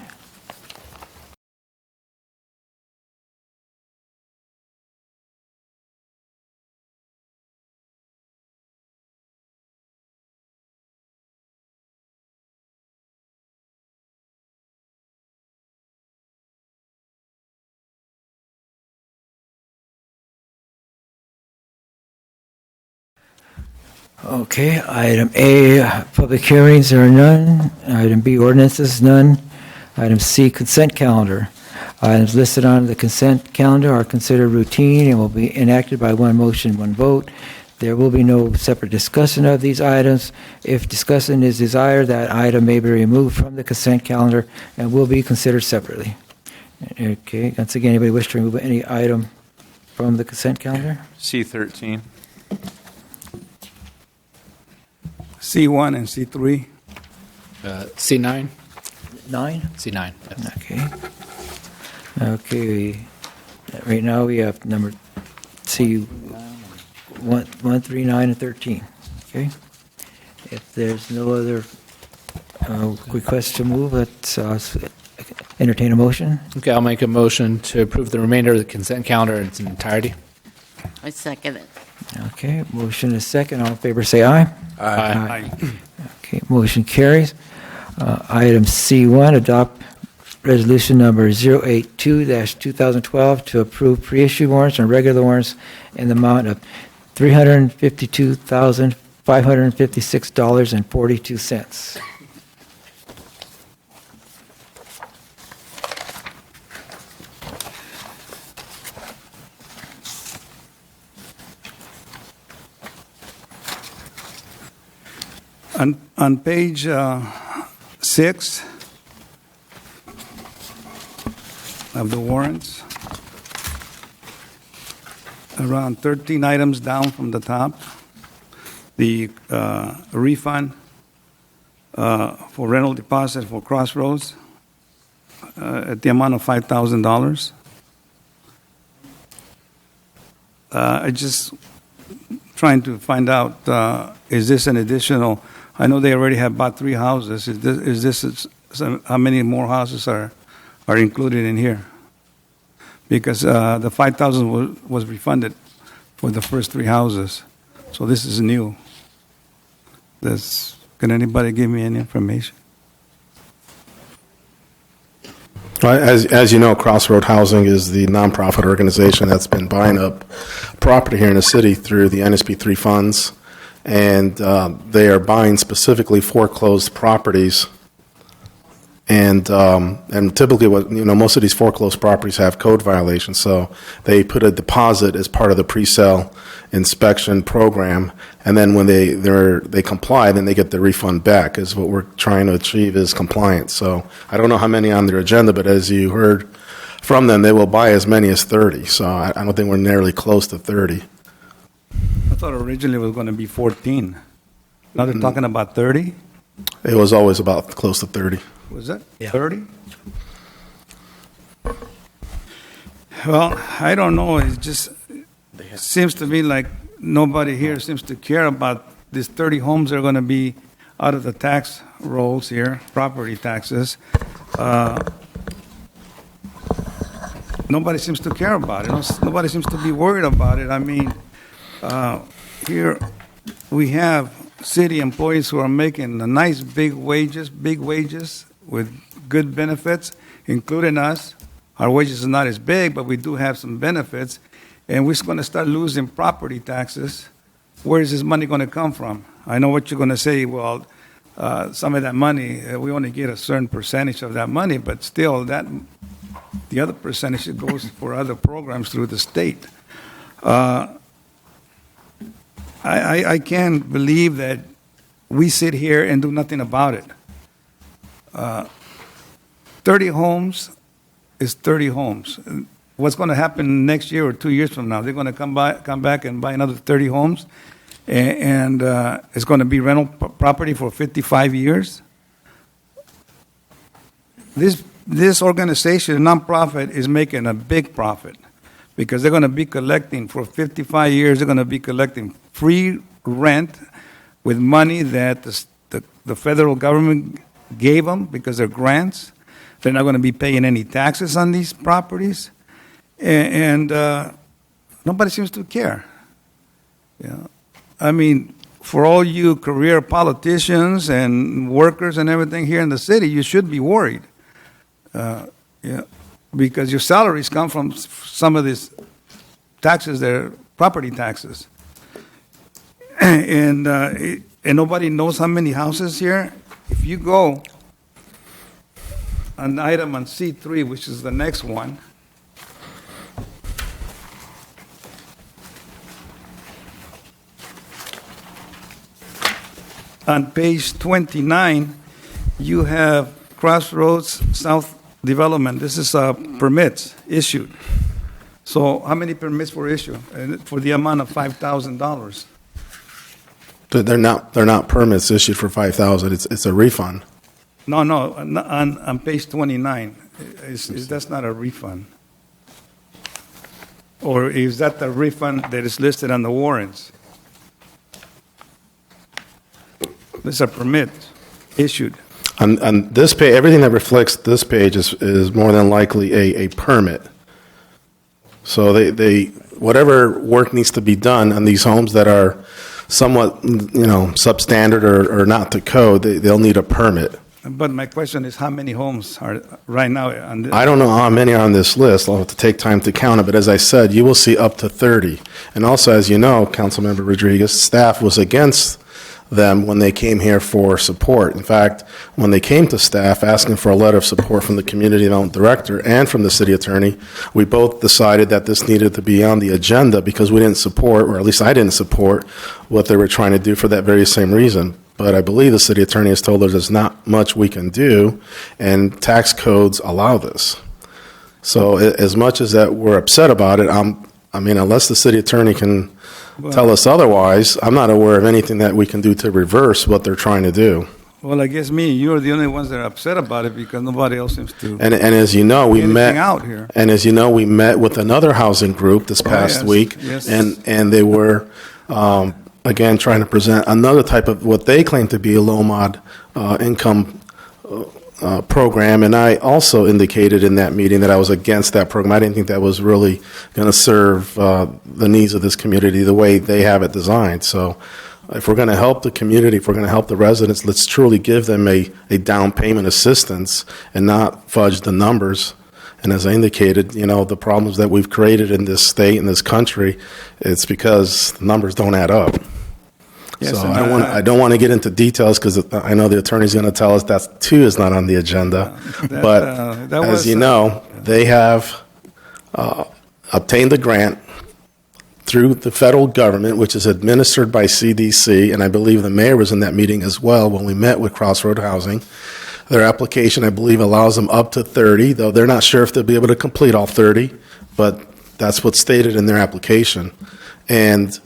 Okay, item A, public hearings, there are none. Item B, ordinances, none. Item C, consent calendar. Items listed on the consent calendar are considered routine and will be enacted by one motion, one vote. There will be no separate discussion of these items. If discussion is desired, that item may be removed from the consent calendar and will be considered separately. Okay, once again, anybody wish to remove any item from the consent calendar? C13. C1 and C3. C9? 9? C9. Yes. Okay. Okay. Right now we have number C 1, 3, 9, and 13. Okay. If there's no other requests to move, let's entertain a motion. Okay, I'll make a motion to approve the remainder of the consent calendar in its entirety. I second it. Okay. Motion is second. All in favor, say aye. Aye. Okay. Motion carries. Item C1, adopt resolution number 082-2012 to approve pre-issued warrants and regular warrants in the amount of $352,556.42. On page 6 of the warrants, around 13 items down from the top, the refund for rental deposit for Crossroads at the amount of $5,000. I just trying to find out, is this an additional, I know they already have bought 3 houses. Is this how many more houses are included in here? Because the 5,000 was refunded for the first 3 houses. So this is new. Can anybody give me any information? Well, as you know, Crossroad Housing is the nonprofit organization that's been buying up property here in the city through the NSP3 funds, and they are buying specifically foreclosed properties. And typically, most of these foreclosed properties have code violations, so they put a deposit as part of the pre-sale inspection program, and then when they comply, then they get the refund back. Is what we're trying to achieve is compliance. So I don't know how many on their agenda, but as you heard from them, they will buy as many as 30. So I don't think we're nearly close to 30. I thought originally it was going to be 14. Now they're talking about 30? It was always about close to 30. Was that 30? Well, I don't know. It just seems to me like nobody here seems to care about these 30 homes that are going to be out of the tax rolls here, property taxes. Nobody seems to care about it. Nobody seems to be worried about it. I mean, here we have city employees who are making a nice big wages with good benefits, including us. Our wages are not as big, but we do have some benefits. And we're going to start losing property taxes. Where is this money going to come from? I know what you're going to say. Well, some of that money, we only get a certain percentage of that money, but still, the other percentage goes for other programs through the state. I can't believe that we sit here and do nothing about it. 30 homes is 30 homes. What's going to happen next year or 2 years from now? They're going to come back and buy another 30 homes, and it's going to be rental property for 55 years. This organization, nonprofit, is making a big profit because they're going to be collecting for 55 years. They're going to be collecting free rent with money that the federal government gave them because they're grants. They're not going to be paying any taxes on these properties, and nobody seems to care. Yeah, I mean, for all you career politicians and workers and everything here in the city, you should be worried. Yeah, because your salaries come from some of these taxes, they're property taxes. And nobody knows how many houses here. If you go an item on C3, which is the next one, on page 29, you have Crossroads South Development. This is permits issued. So how many permits were issued for the amount of $5,000? They're not permits issued for $5,000. It's a refund. No, on page 29, that's not a refund. Or is that the refund that is listed on the warrants? This is a permit issued. On this page, everything that reflects this page is more than likely a permit. So they whatever work needs to be done on these homes that are somewhat, substandard or not to code, they'll need a permit. But my question is, how many homes are right now on this? I don't know how many are on this list. I'll have to take time to count it. But as I said, you will see up to 30. And also, as you know, Councilmember Rodriguez, staff was against them when they came here for support. In fact, when they came to staff asking for a letter of support from the community development director and from the city attorney, we both decided that this needed to be on the agenda because we didn't support, or at least I didn't support, what they were trying to do for that very same reason. But I believe the city attorney has told us there's not much we can do, and tax codes allow this. So as much as that we're upset about it, unless the city attorney can tell us otherwise, I'm not aware of anything that we can do to reverse what they're trying to do. Well, I guess you're the only ones that are upset about it because nobody else seems to. And as you know, we Anything met. out here. And as you know, we met with another housing group this past yes, week, yes. and they were again trying to present another type of what they claim to be a low mod income program. And I also indicated in that meeting that I was against that program. I didn't think that was really going to serve the needs of this community the way they have it designed. So. If we're going to help the community, if we're going to help the residents, let's truly give them a down payment assistance and not fudge the numbers. And as I indicated, the problems that we've created in this state, in this country, it's because the numbers don't add up. Yes, so and I don't want to get into details because I know the attorney's going to tell us that too is not on the agenda. But as you know, they have obtained the grant through the federal government, which is administered by CDC, and I believe the mayor was in that meeting as well when we met with Crossroad Housing. Their application, I believe, allows them up to 30, though they're not sure if they'll be able to complete all 30, but that's what's stated in their application. And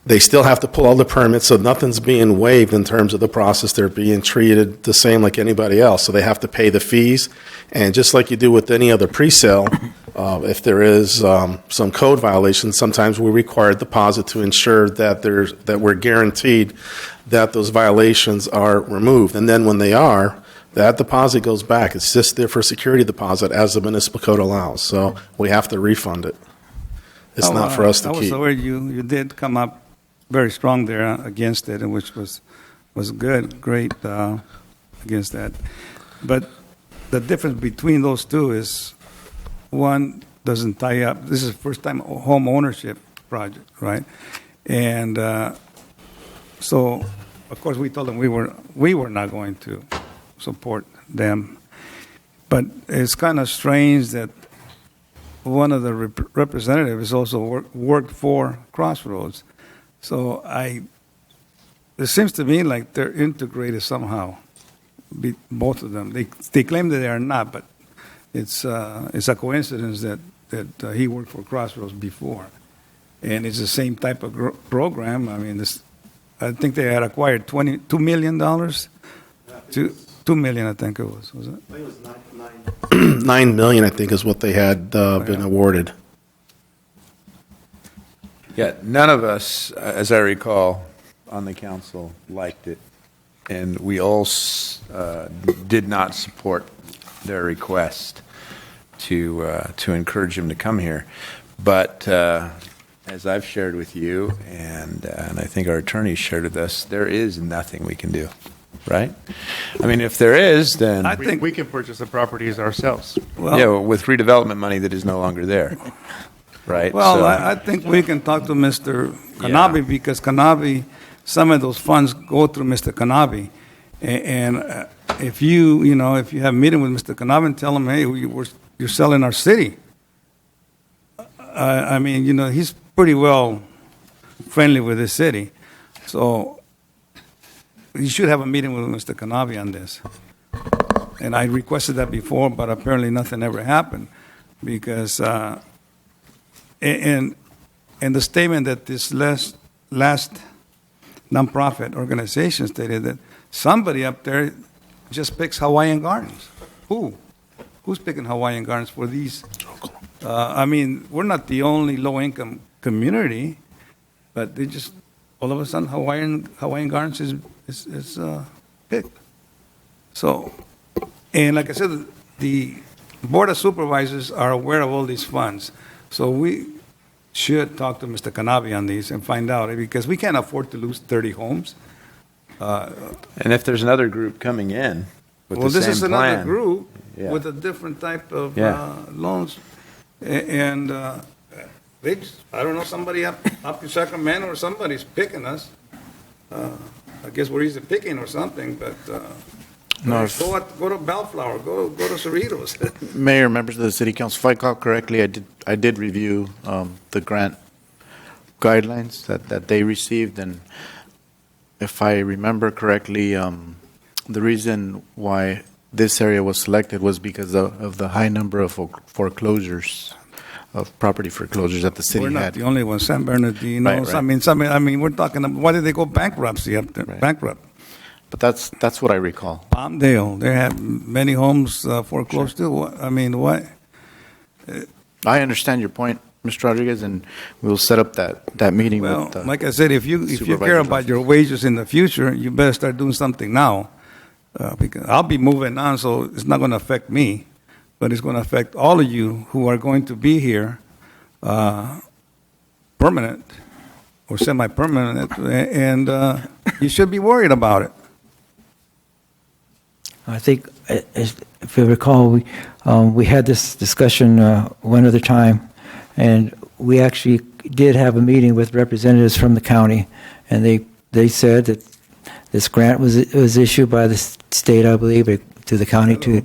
they still have to pull all the permits, so nothing's being waived in terms of the process. They're being treated the same like anybody else, so they have to pay the fees. And just like you do with any other pre-sale, if there is some code violation, sometimes we require a deposit to ensure that we're guaranteed that those violations are removed. And then when they are, that deposit goes back. It's just there for security deposit as the municipal code allows. So we have to refund it. It's not for us to I was keep. aware you did come up very strong there against it, and which was great against that. But the difference between those two is one doesn't tie up. This is first time home ownership project, right? And so, of course, we told them we were not going to support them. But it's kind of strange that one of the representatives also worked for Crossroads. So it seems to me like they're integrated somehow, both of them. They claim that they are not, but it's a coincidence that he worked for Crossroads before, and it's the same type of program. I mean, I think they had acquired $2 million, $2 million, I think it was it? I think it was $9 million, I think, is what they had been awarded. Yeah, none of us, as I recall, on the council liked it, and we all did not support their request to encourage him to come here. But as I've shared with you, and I think our attorney shared with us, there is nothing we can do, right? I mean, if there is, then I think we can purchase the properties ourselves. with redevelopment money that is no longer there, right? Well, So- I think we can talk to Mr. Kanabi because Kanabi, some of those funds go through Mr. Kanabi. And if you have a meeting with Mr. Kanabi and tell him, hey, you're selling our city. I mean, he's pretty well friendly with the city. So you should have a meeting with Mr. Kanabi on this. And I requested that before, but apparently nothing ever happened because and the statement that this last nonprofit organization stated that somebody up there just picks Hawaiian Gardens. Who's picking Hawaiian Gardens for these? I mean, we're not the only low-income community, but they just all of a sudden Hawaiian Gardens is picked. So, and like I said, the Board of Supervisors are aware of all these funds. So we should talk to Mr. Kanabi on these and find out, because we can't afford to lose 30 homes. and if there's another group coming in with Well, the this same is another plan, group Yeah. with a different type of Yeah. loans. And they I don't know, somebody up in Sacramento or somebody's picking us. I guess we're easy picking or something, but No, go to Bellflower, go to Cerritos. Mayor, members of the City Council, if I recall correctly, I did review the grant guidelines that they received, and if I remember correctly, the reason why this area was selected was because of the high number of foreclosures, of property foreclosures that the city We're not had. the only one. San Bernardino. Right. I mean, we're talking about, why did they go bankruptcy up there? Bankrupt. But that's what I recall. Palmdale, they have many homes foreclosed too. I mean, what? I understand your point, Mr. Rodriguez, and we'll set up that meeting Well, with. like I said, if you care supervisor's about your wages in the future, you better start doing something now. Because I'll be moving on, so it's not going to affect me, but it's going to affect all of you who are going to be here permanent or semi-permanent, and you should be worried about it. I think, if you recall, we had this discussion one other time, and we actually did have a meeting with representatives from the county, and they said that this grant was issued by the state, I believe, to the county, to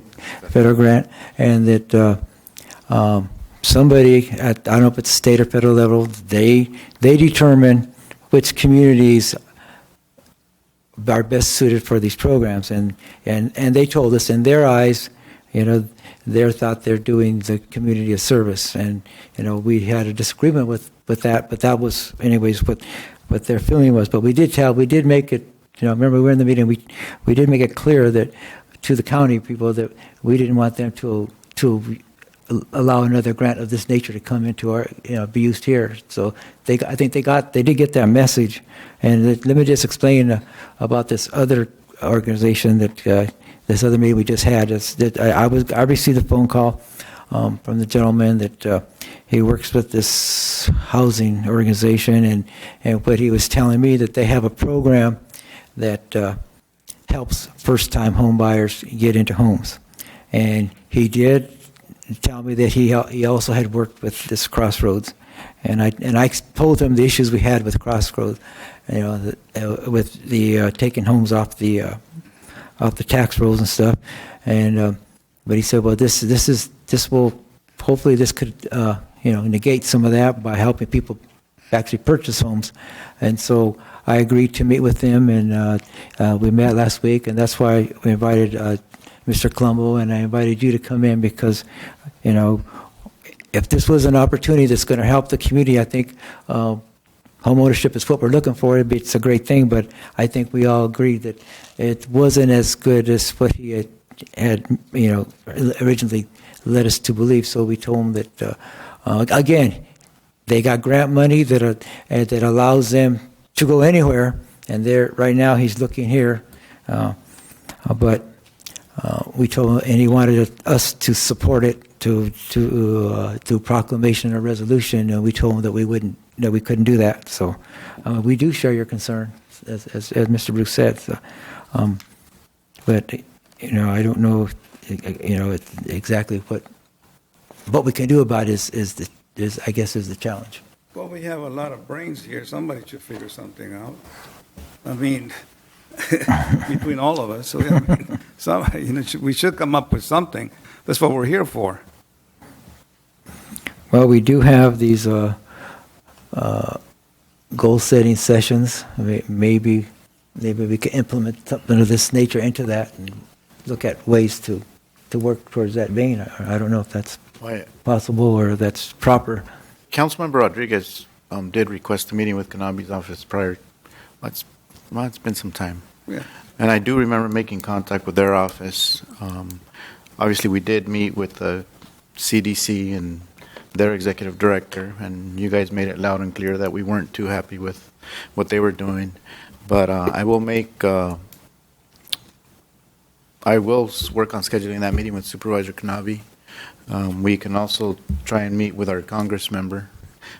federal grant, and that somebody at, I don't know if it's state or federal level, they determine which communities are best suited for these programs, and they told us in their eyes, they thought they're doing the community a service, and we had a disagreement with that, but that was anyways what their feeling was. But we did make it, remember we were in the meeting, we did make it clear that to the county people that we didn't want them to allow another grant of this nature to come into our, be used here. So I think they did get that message. And let me just explain about this other organization that this other meeting we just had. I received a phone call from the gentleman that he works with this housing organization, and what he was telling me that they have a program that helps first-time home buyers get into homes. And he did tell me that he also had worked with this Crossroads, and I told him the issues we had with Crossroads, with the taking homes off the tax rolls and stuff, and but he said, well, this will hopefully this could negate some of that by helping people actually purchase homes, and so I agreed to meet with him, and we met last week, and that's why we invited Mr. Colombo, and I invited you to come in because, if this was an opportunity that's going to help the community, I think home ownership is what we're looking for. It's a great thing, but I think we all agreed that it wasn't as good as what he had originally led us to believe. So we told him that, again, they got grant money that allows them to go anywhere, and right now he's looking here, but we told him, and he wanted us to support it to proclamation or resolution, and we told him that we couldn't do that. So we do share your concern, as Mr. Bruce said. So, but I don't know, exactly what we can do about it is I guess is the challenge. Well, we have a lot of brains here. Somebody should figure something out. I mean, between all of us, so we should come up with something. That's what we're here for. Well, we do have these goal-setting sessions. Maybe we can implement something of this nature into that and look at ways to work towards that vein. I don't know if that's possible or that's proper. Councilmember Rodriguez did request a meeting with Kanabe's office prior. It's been some time. Yeah. And I do remember making contact with their office. Obviously, we did meet with the CDC and their executive director, and you guys made it loud and clear that we weren't too happy with what they were doing. But I will work on scheduling that meeting with Supervisor Kanabe. We can also try and meet with our Congress member,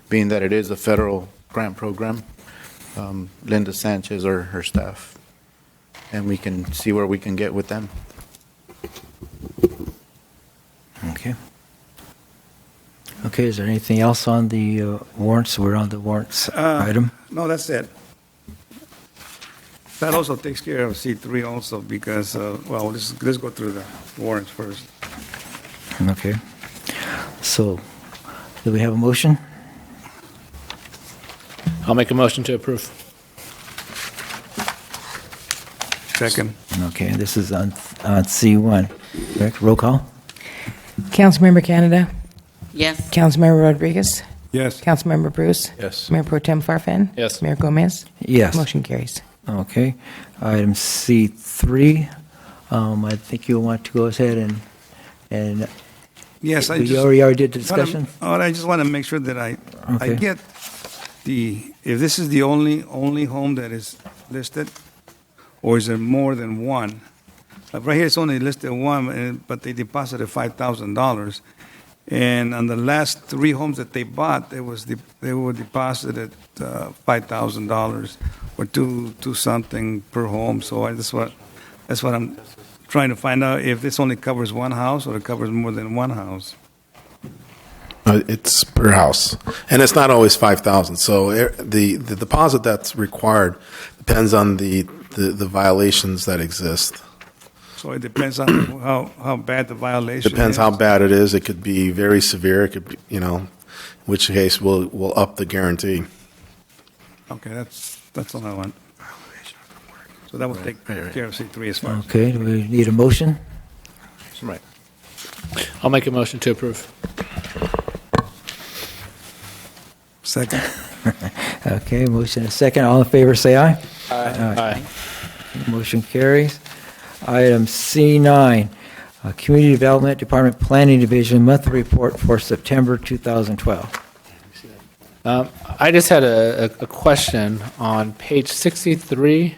being that it is a federal grant program, Linda Sanchez or her staff, and we can see where we can get with them. Okay, is there anything else on the warrants? We're on the warrants item. No, that's it. That also takes care of C3 also because, let's go through the warrants first. Okay. So, do we have a motion? I'll make a motion to approve. Second. Okay, this is on C1. Correct? Roll call? Councilmember Canada? Yes. Councilmember Rodriguez? Yes. Councilmember Bruce? Yes. Mayor Pro Tem Farfan? Yes. Mayor Gomez? Yes. Motion carries. Okay. Item C3, I think you want to go ahead and Yes, I we just. already did the discussion? I just want to make sure that I Okay. get if this is the only home that is listed, or is there more than one? Right here, it's only listed one, but they deposited $5,000. And on the last 3 homes that they bought, they were deposited $5,000 or two something per home. So that's what I'm trying to find out, if this only covers one house or it covers more than one house. It's per house, and it's not always 5,000. So the deposit that's required depends on the violations that exist. So it depends on how bad the violation Depends is. how bad it is. It could be very severe. It could be, in which case we'll up the guarantee. Okay, that's all I want. So that will take care of C3 as far as. Okay, do we need a motion? Right. I'll make a motion to approve. Second. Okay, motion and second. All in favor, say aye. Aye. Motion carries. Item C9, Community Development Department Planning Division Monthly Report for September 2012. I just had a question on page 63,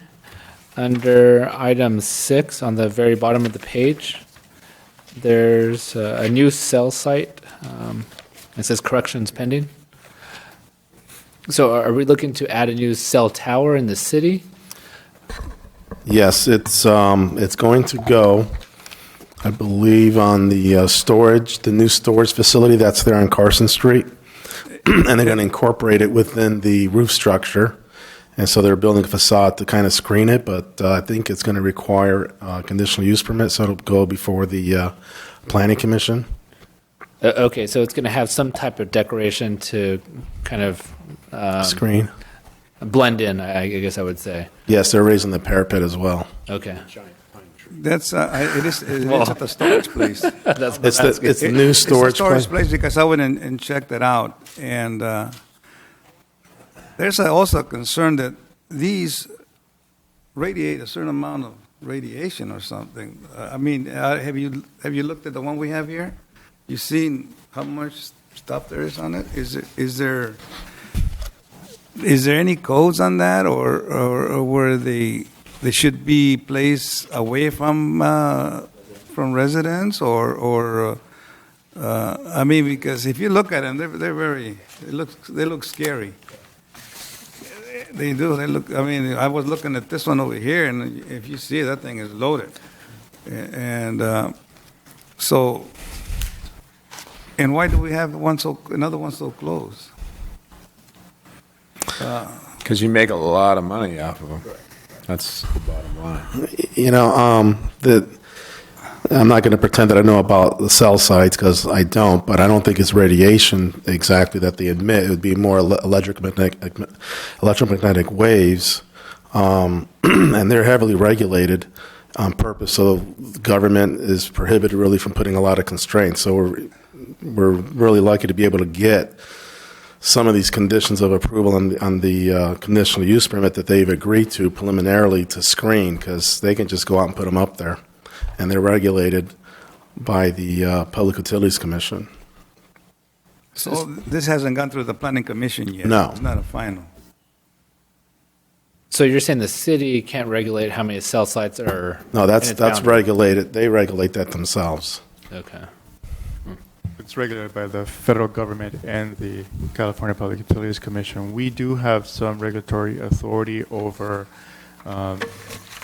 under item 6, on the very bottom of the page. There's a new cell site. It says corrections pending. So are we looking to add a new cell tower in the city? Yes, it's going to go, I believe, on the the new storage facility that's there on Carson Street, and they're going to incorporate it within the roof structure, and so they're building a facade to kind of screen it. But I think it's going to require a conditional use permit, so it'll go before the Planning Commission. Okay, so it's going to have some type of decoration to kind of Screen. blend in, I guess I would say. Yes, they're raising the parapet as well. Okay. That's it is at the storage place. That's It's the new storage It's a storage place. place because I went and checked it out, and there's also a concern that these radiate a certain amount of radiation or something. I mean, have you looked at the one we have here? You seen how much stuff there is on it? Is there any codes on that, or where they should be placed away from residents, or I mean, because if you look at them, they look scary. They do. They look. I mean, I was looking at this one over here, and if you see, that thing is loaded, and so. And why do we have another one so close? Because you make a lot of money off of them. That's the bottom line. I'm not going to pretend that I know about the cell sites because I don't, but I don't think it's radiation exactly that they emit. It would be more electromagnetic waves, and they're heavily regulated on purpose. So the government is prohibited really from putting a lot of constraints. So we're really lucky to be able to get some of these conditions of approval on the conditional use permit that they've agreed to preliminarily to screen, because they can just go out and put them up there, and they're regulated by the Public Utilities Commission. So this hasn't gone through the Planning Commission yet? No. It's not a final? So you're saying the city can't regulate how many cell sites are? No, in that's its boundary? regulated. They regulate that themselves. Okay. It's regulated by the federal government and the California Public Utilities Commission. We do have some regulatory authority over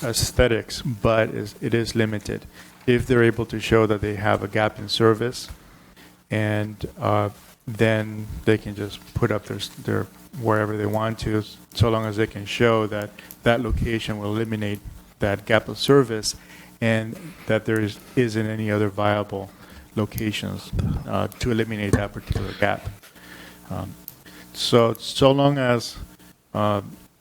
aesthetics, but it is limited. If they're able to show that they have a gap in service, and then they can just put up their wherever they want to, so long as they can show that that location will eliminate that gap of service, and that there isn't any other viable locations to eliminate that particular gap. So long as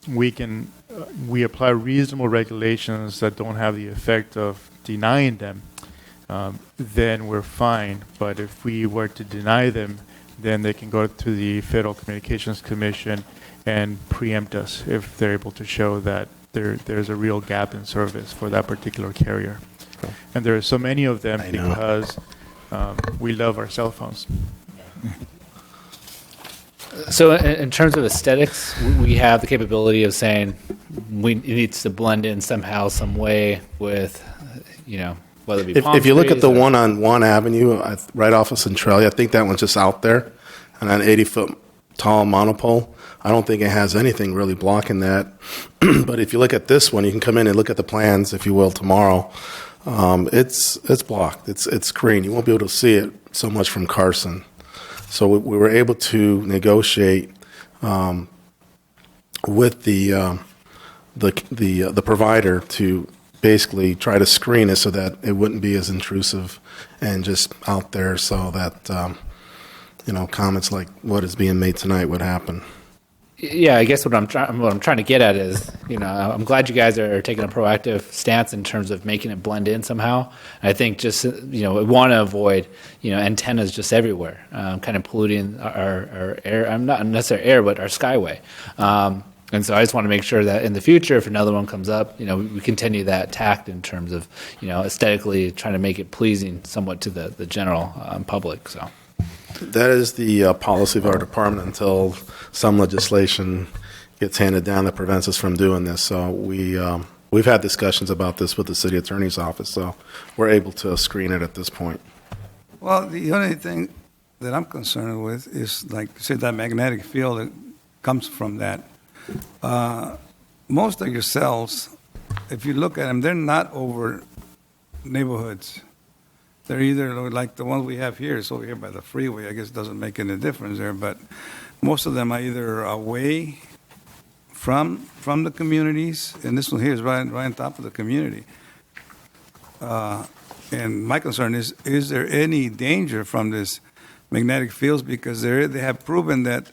we apply reasonable regulations that don't have the effect of denying them, then we're fine. But if we were to deny them, then they can go to the Federal Communications Commission and preempt us if they're able to show that there's a real gap in service for that particular carrier. And there are so many of them because we love our cell phones. So in terms of aesthetics, we have the capability of saying it needs to blend in somehow, some way with, whether it be palm If you look at trees the or- one on 1 Avenue, right off of Centralia, I think that one's just out there, and an 80-foot tall monopole. I don't think it has anything really blocking that. But if you look at this one, you can come in and look at the plans, if you will, tomorrow. It's blocked. It's screened. You won't be able to see it so much from Carson. So we were able to negotiate with the provider to basically try to screen it so that it wouldn't be as intrusive and just out there, so that comments like what is being made tonight would happen. Yeah, I guess what I'm trying to get at is, I'm glad you guys are taking a proactive stance in terms of making it blend in somehow. I think just, we want to avoid, antennas just everywhere, kind of polluting our air. I'm not necessarily air, but our skyway. And so I just want to make sure that in the future, if another one comes up, we continue that tact in terms of, aesthetically trying to make it pleasing somewhat to the general public. So. That is the policy of our department until some legislation gets handed down that prevents us from doing this. So we've had discussions about this with the city attorney's office, so we're able to screen it at this point. Well, the only thing that I'm concerned with is, like, say, that magnetic field that comes from that. Most of your cells, if you look at them, they're not over neighborhoods. They're either like the ones we have here. It's over here by the freeway. I guess it doesn't make any difference there, but most of them are either away from the communities, and this one here is right on top of the community. And my concern is there any danger from this magnetic fields? Because they have proven that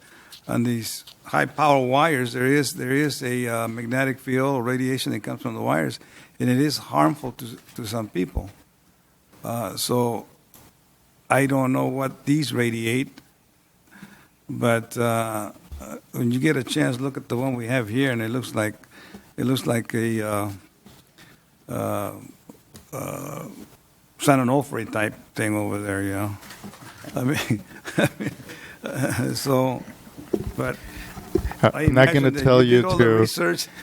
on these high power wires, there is a magnetic field or radiation that comes from the wires, and it is harmful to some people. So I don't know what these radiate, but when you get a chance, look at the one we have here, and it looks like a San Onofre type thing over there, so, but. I'm not going to tell you to.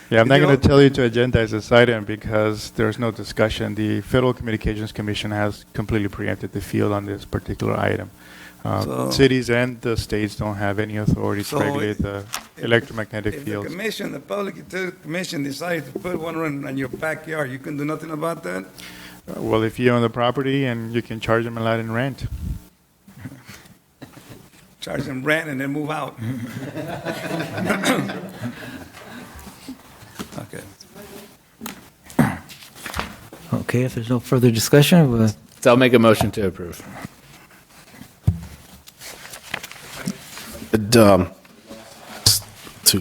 Yeah, I'm not going to tell you to agendize this item because there's no discussion. The Federal Communications Commission has completely preempted the field on this particular item. Cities and the states don't have any authority to regulate the electromagnetic fields. If the Public Utility Commission decides to put one in your backyard, you can do nothing about that? Well, if you own the property and you can charge them a lot in rent. Charge them rent and then move out. Okay. Okay, if there's no further discussion, we'll... So I'll make a motion to approve. To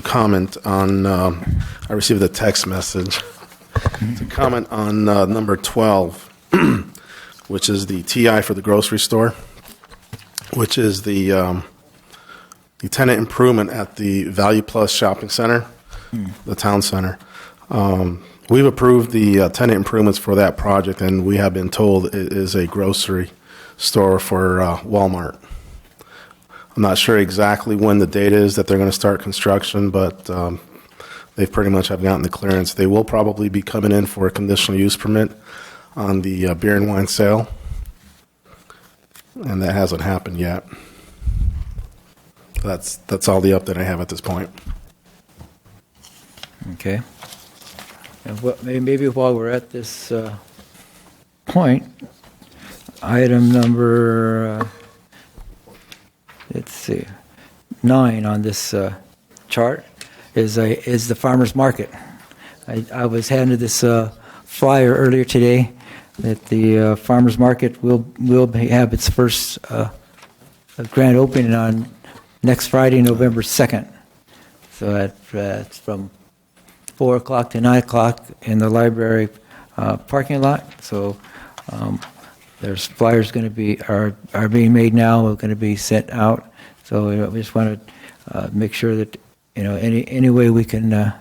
comment on, I received a text message to comment on number 12, which is the TI for the grocery store, which is the tenant improvement at the Value Plus Shopping Center, the town center. We've approved the tenant improvements for that project, and we have been told it is a grocery store for Walmart. I'm not sure exactly when the date is that they're going to start construction, but they pretty much have gotten the clearance. They will probably be coming in for a conditional use permit on the beer and wine sale, and that hasn't happened yet. That's all the update I have at this point. Okay. And maybe while we're at this point, item number, let's see, 9 on this chart is the farmer's market. I was handed this flyer earlier today that the farmer's market will have its first grand opening on next Friday, November 2nd. So that's from 4 o'clock to 9 o'clock in the library parking lot. So there's flyers going to be are being made now. Are going to be sent out. So we just want to make sure that any way we can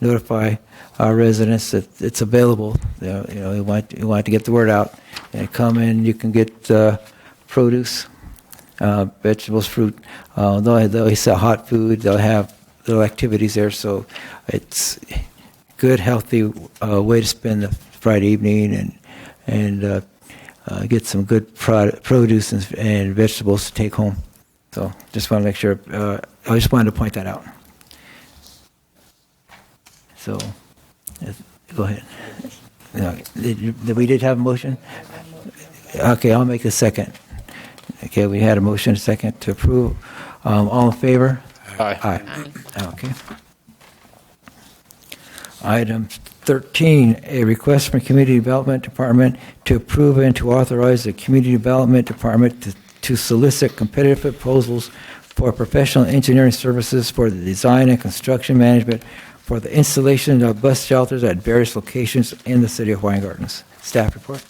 notify our residents that it's available. We want to get the word out. And come in, you can get produce, vegetables, fruit. They'll sell hot food. They'll have little activities there. So it's good, healthy way to spend the Friday evening and get some good produce and vegetables to take home. So just want to make sure. I just wanted to point that out. So, go ahead. No, we did have a motion? Okay, I'll make a second. Okay, we had a motion, a second to approve. All in favor? Aye. Okay. Item 13, a request from Community Development Department to approve and to authorize the Community Development Department to solicit competitive proposals for professional engineering services for the design and construction management for the installation of bus shelters at various locations in the city of Hawaiian Gardens. Staff report.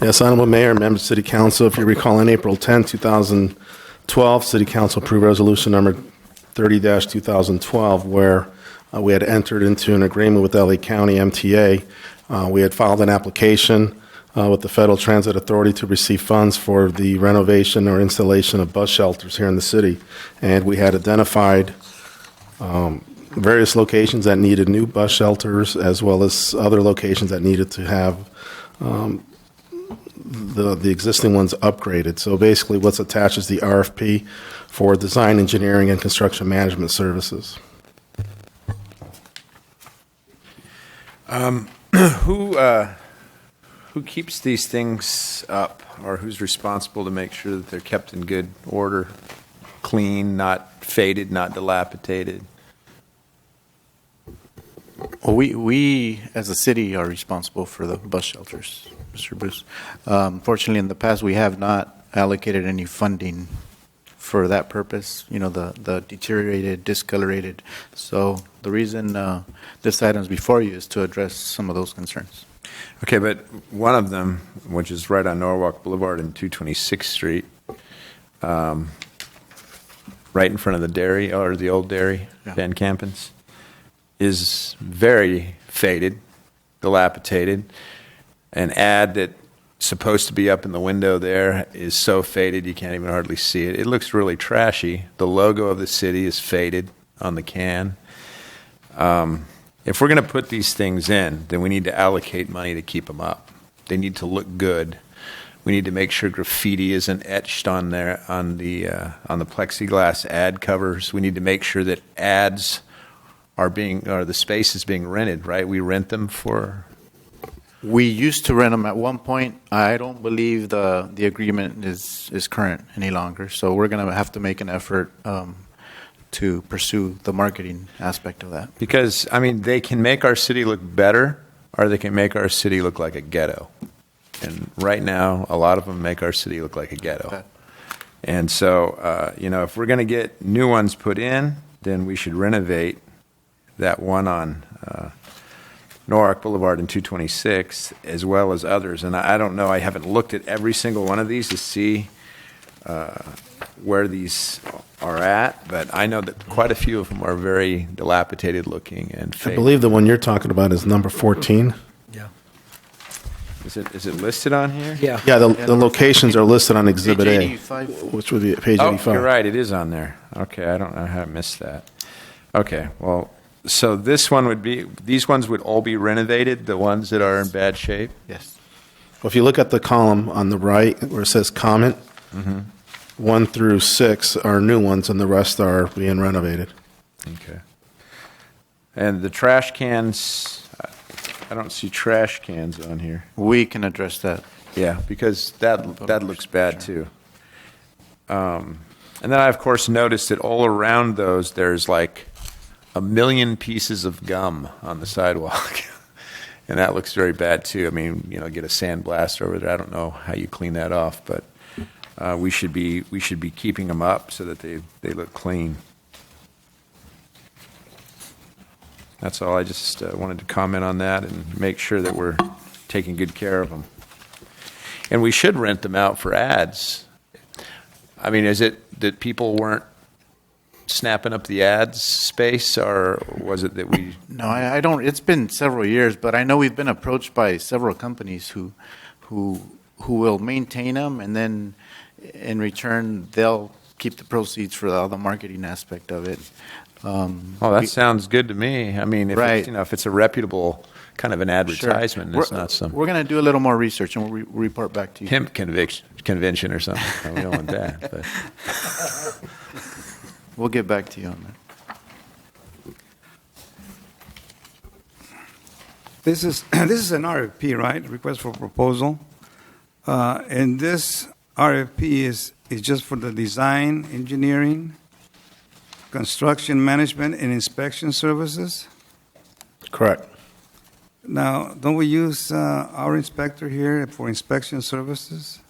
Yes, Honorable Mayor, members of City Council, if you recall, on April 10, 2012, City Council approved resolution number 30-2012, where we had entered into an agreement with LA County MTA. We had filed an application with the Federal Transit Authority to receive funds for the renovation or installation of bus shelters here in the city. And we had identified various locations that needed new bus shelters, as well as other locations that needed to have the existing ones upgraded. So basically what's attached is the RFP for design, engineering, and construction management services. Who keeps these things up, or who's responsible to make sure that they're kept in good order, clean, not faded, not dilapidated? Well, we as a city are responsible for the bus shelters, Mr. Bruce. Fortunately, in the past, we have not allocated any funding for that purpose, the deteriorated, discolorated. So the reason this item is before you is to address some of those concerns. Okay, but one of them, which is right on Norwalk Boulevard and 226th Street, right in front of the dairy, or the old dairy, Van Campen's, is very faded, dilapidated. An ad that's supposed to be up in the window there is so faded you can't even hardly see it. It looks really trashy. The logo of the city is faded on the can. If we're going to put these things in, then we need to allocate money to keep them up. They need to look good. We need to make sure graffiti isn't etched on there on the plexiglass ad covers. We need to make sure that ads the space is being rented, right? We rent them for. We used to rent them at one point. I don't believe the agreement is current any longer. So we're going to have to make an effort to pursue the marketing aspect of that. Because, they can make our city look better, or they can make our city look like a ghetto. And right now, a lot of them make our city look like a ghetto. Okay. And so, if we're going to get new ones put in, then we should renovate that one on Norwalk Boulevard and 226, as well as others. And I don't know, I haven't looked at every single one of these to see where these are at, but I know that quite a few of them are very dilapidated looking and faded. I believe the one you're talking about is number 14. Yeah. Is it listed on here? Yeah. Yeah, the locations are listed on Exhibit Page A, 85. which would be page 85. Oh, you're right, it is on there. Okay, I don't know how I missed that. Okay, well, so these ones would all be renovated, the ones that are in bad shape? Yes. Well, if you look at the column on the right where it says comment, 1 through 6 are new ones, and the rest are being renovated. Okay. And the trash cans, I don't see trash cans on here. We can address that. Yeah, because that looks bad too. And then I, of course, noticed that all around those, there's like 1 million pieces of gum on the sidewalk. And that looks very bad too. Get a sandblaster over there. I don't know how you clean that off, but we should be keeping them up so that they look clean. That's all. I just wanted to comment on that and make sure that we're taking good care of them. And we should rent them out for ads. Is it that people weren't snapping up the ads space, or was it that we? No, I don't. It's been several years, but I know we've been approached by several companies who will maintain them, and then in return they'll keep the proceeds for all the marketing aspect of it. That sounds good to me. I mean, if Right. if it's a reputable kind of an advertisement, Sure. it's not some We're going to do a little more research and we'll report back to you. hemp convention or something. No, we don't want that. But. We'll get back to you on that. This is an RFP, right? Request for proposal. And this RFP is just for the design, engineering, construction management, and inspection services. Correct. Now, don't we use our inspector here for inspection services?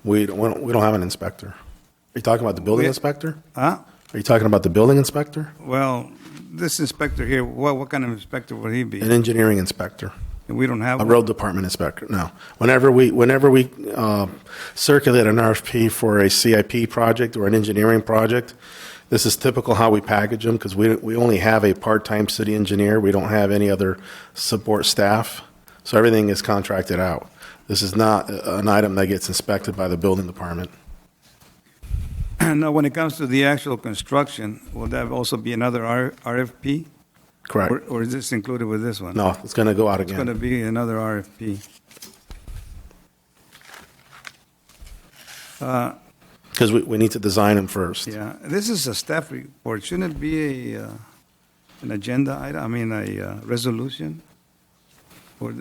We don't have an inspector. Are you talking about the building inspector? Huh? Are you talking about the building inspector? Well, this inspector here, what kind of inspector would he be? An engineering inspector. And we don't have A one? road department inspector, no. Whenever we circulate an RFP for a CIP project or an engineering project, this is typical how we package them, because we only have a part-time city engineer. We don't have any other support staff, so everything is contracted out. This is not an item that gets inspected by the building department. Now, when it comes to the actual construction, will that also be another RFP? Correct. Or is this included with this one? No, it's going to go out It's again. going to be another RFP. Because we need to design them first. Yeah, this is a staff report. Shouldn't it be an agenda item, I mean, a resolution? Or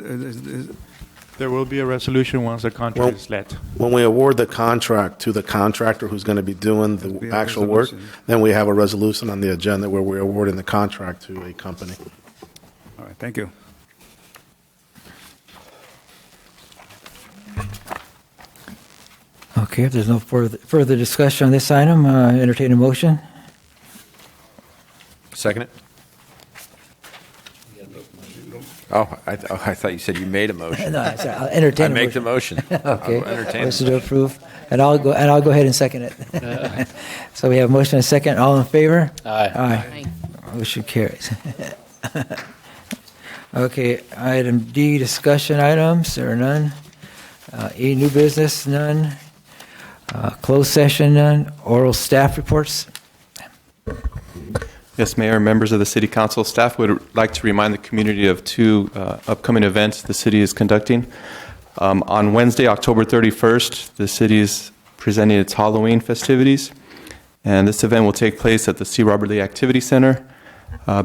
There will be a resolution once the contract is let. When we award the contract to the contractor who's going to be doing be the a actual work, resolution. then we have a resolution on the agenda where we're awarding the contract to a company. All right, thank you. Okay, if there's no further discussion on this item, entertain a motion. Second it? Oh, I thought you said you made a motion. No, I said I'll entertain I a make the motion. Okay. I'll entertain Motion the to approve, and I'll go ahead and second it. So we have a motion and a second. All in favor? Aye. Motion carries. Okay, item D, discussion items. There are none. E, new business, none. Closed session, none. Oral staff reports. Yes, Mayor, members of the City Council, staff would like to remind the community of two upcoming events the city is conducting. On Wednesday, October 31st, the city is presenting its Halloween festivities, and this event will take place at the C. Robert Lee Activity Center,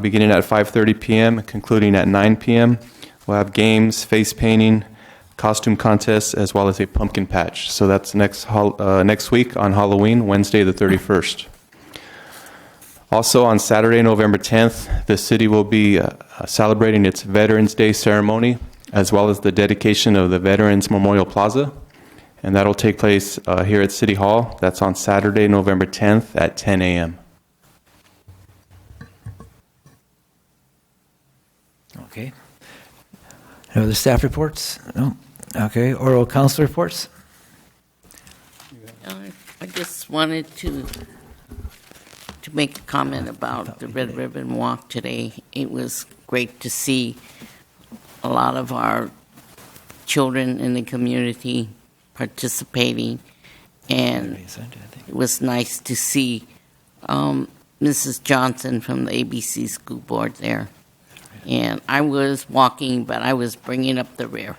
beginning at 5:30 p.m. and concluding at 9 p.m. We'll have games, face painting, costume contests, as well as a pumpkin patch. So that's next week on Halloween, Wednesday the 31st. Also, on Saturday, November 10th, the city will be celebrating its Veterans Day ceremony, as well as the dedication of the Veterans Memorial Plaza. And that'll take place here at City Hall. That's on Saturday, November 10th at 10 a.m. Okay. No other staff reports? No. Okay, oral council reports? I just wanted to make a comment about the Red Ribbon Walk today. It was great to see a lot of our children in the community participating, and it was nice to see Mrs. Johnson from the ABC School Board there. And I was walking, but I was bringing up the rear.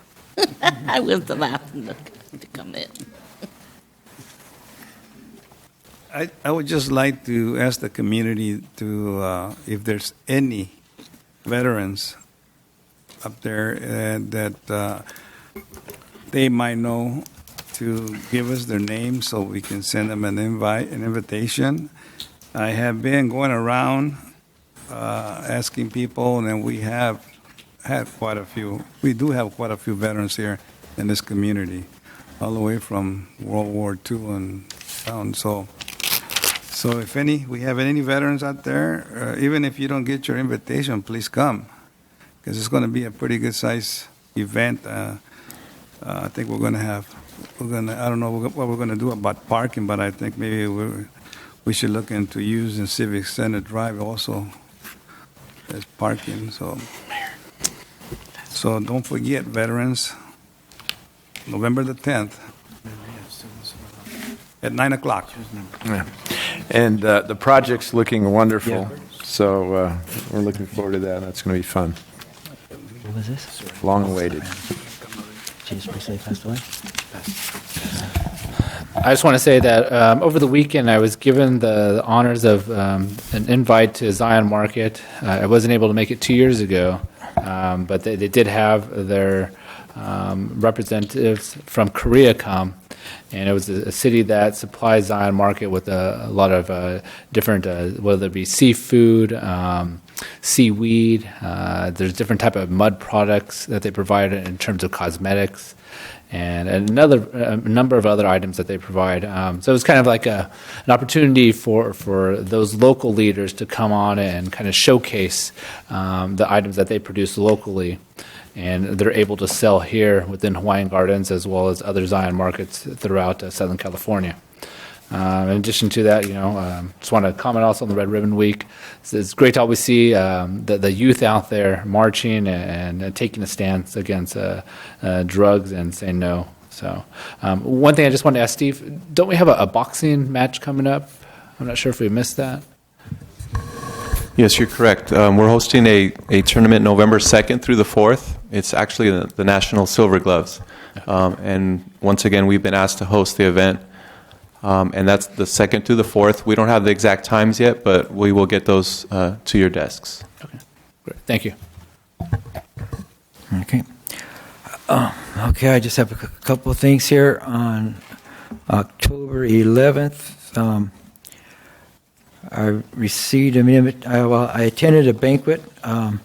I was the last one to come in. I would just like to ask the community to, if there's any veterans up there that they might know, to give us their names so we can send them an invitation. I have been going around asking people, and we have had quite a few. We do have quite a few veterans here in this community, all the way from World War II and down. So if we have any veterans out there, even if you don't get your invitation, please come, because it's going to be a pretty good size event. I think I don't know what we're going to do about parking, but I think maybe we should look into using Civic Center Drive also as parking, so don't forget, veterans, November the 10th at 9 o'clock. Yeah. And the project's looking wonderful, so we're looking forward to that. That's going to be fun. What was this? Long awaited. Jesus recently passed away? I just want to say that over the weekend I was given the honors of an invite to Zion Market. I wasn't able to make it 2 years ago, but they did have their representatives from Korea come, and it was a city that supplies Zion Market with a lot of different, whether it be seafood, seaweed. There's different type of mud products that they provide in terms of cosmetics, and a number of other items that they provide. So it was kind of like an opportunity for those local leaders to come on and kind of showcase the items that they produce locally, and they're able to sell here within Hawaiian Gardens as well as other Zion markets throughout Southern California. In addition to that, just want to comment also on the Red Ribbon Week. It's great to always see the youth out there marching and taking a stance against drugs and saying no. So one thing I just wanted to ask Steve, don't we have a boxing match coming up? I'm not sure if we missed that. Yes, you're correct. We're hosting a tournament November 2nd through the 4th. It's actually the National Silver Gloves. And once again, we've been asked to host the event. And that's the 2nd through the 4th. We don't have the exact times yet, but we will get those to your desks. Okay, great. Thank you. Okay. Okay, I just have a couple of things here. On October 11th, I received I attended a banquet on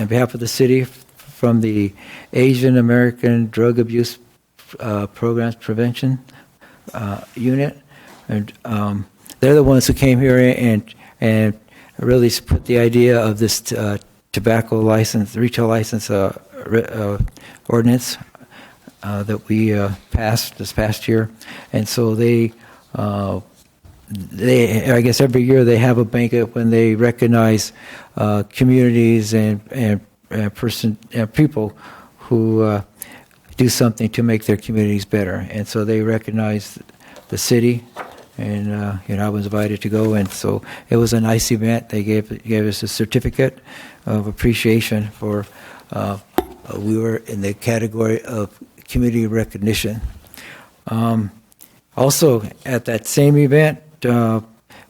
behalf of the city from the Asian American Drug Abuse Programs Prevention Unit, and they're the ones who came here and really put the idea of this tobacco license, retail license ordinance that we passed this past year. And so they I guess every year they have a banquet when they recognize communities and people who do something to make their communities better. And so they recognize the city, and I was invited to go, and so it was a nice event. They gave us a certificate of appreciation for we were in the category of community recognition. Also at that same event,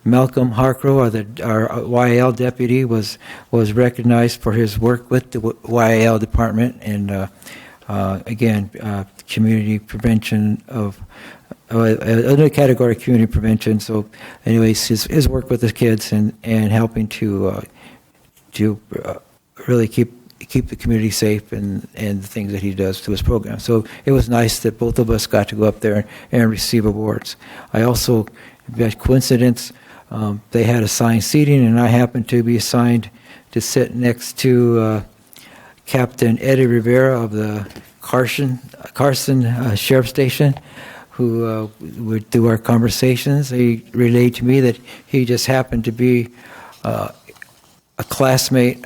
Malcolm Harkrow, our YAL deputy, was recognized for his work with the YAL department, and again, community prevention of another category of community prevention. So, anyways, his work with the kids and helping to really keep the community safe and the things that he does to his program. So it was nice that both of us got to go up there and receive awards. I also, by coincidence, they had assigned seating, and I happened to be assigned to sit next to Captain Eddie Rivera of the Carson Sheriff Station, who would do our conversations. He relayed to me that he just happened to be a classmate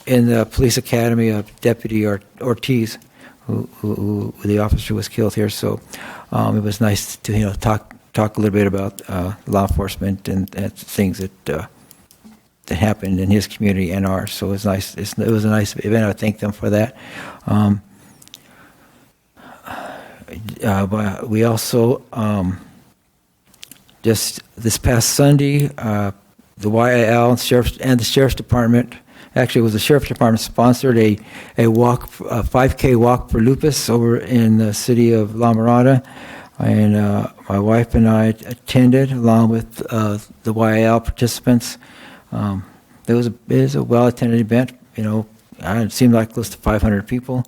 in the police academy of Deputy Ortiz, who the officer was killed here. So it was nice to talk a little bit about law enforcement and things that happened in his community and ours. So it was nice. It was a nice event. I thank them for that. But we also just this past Sunday, the YAL and the Sheriff's Department. Actually, it was the Sheriff's Department sponsored a 5K walk for lupus over in the city of La Mirada, and my wife and I attended along with the YAL participants. It was a well-attended event. It seemed like close to 500 people,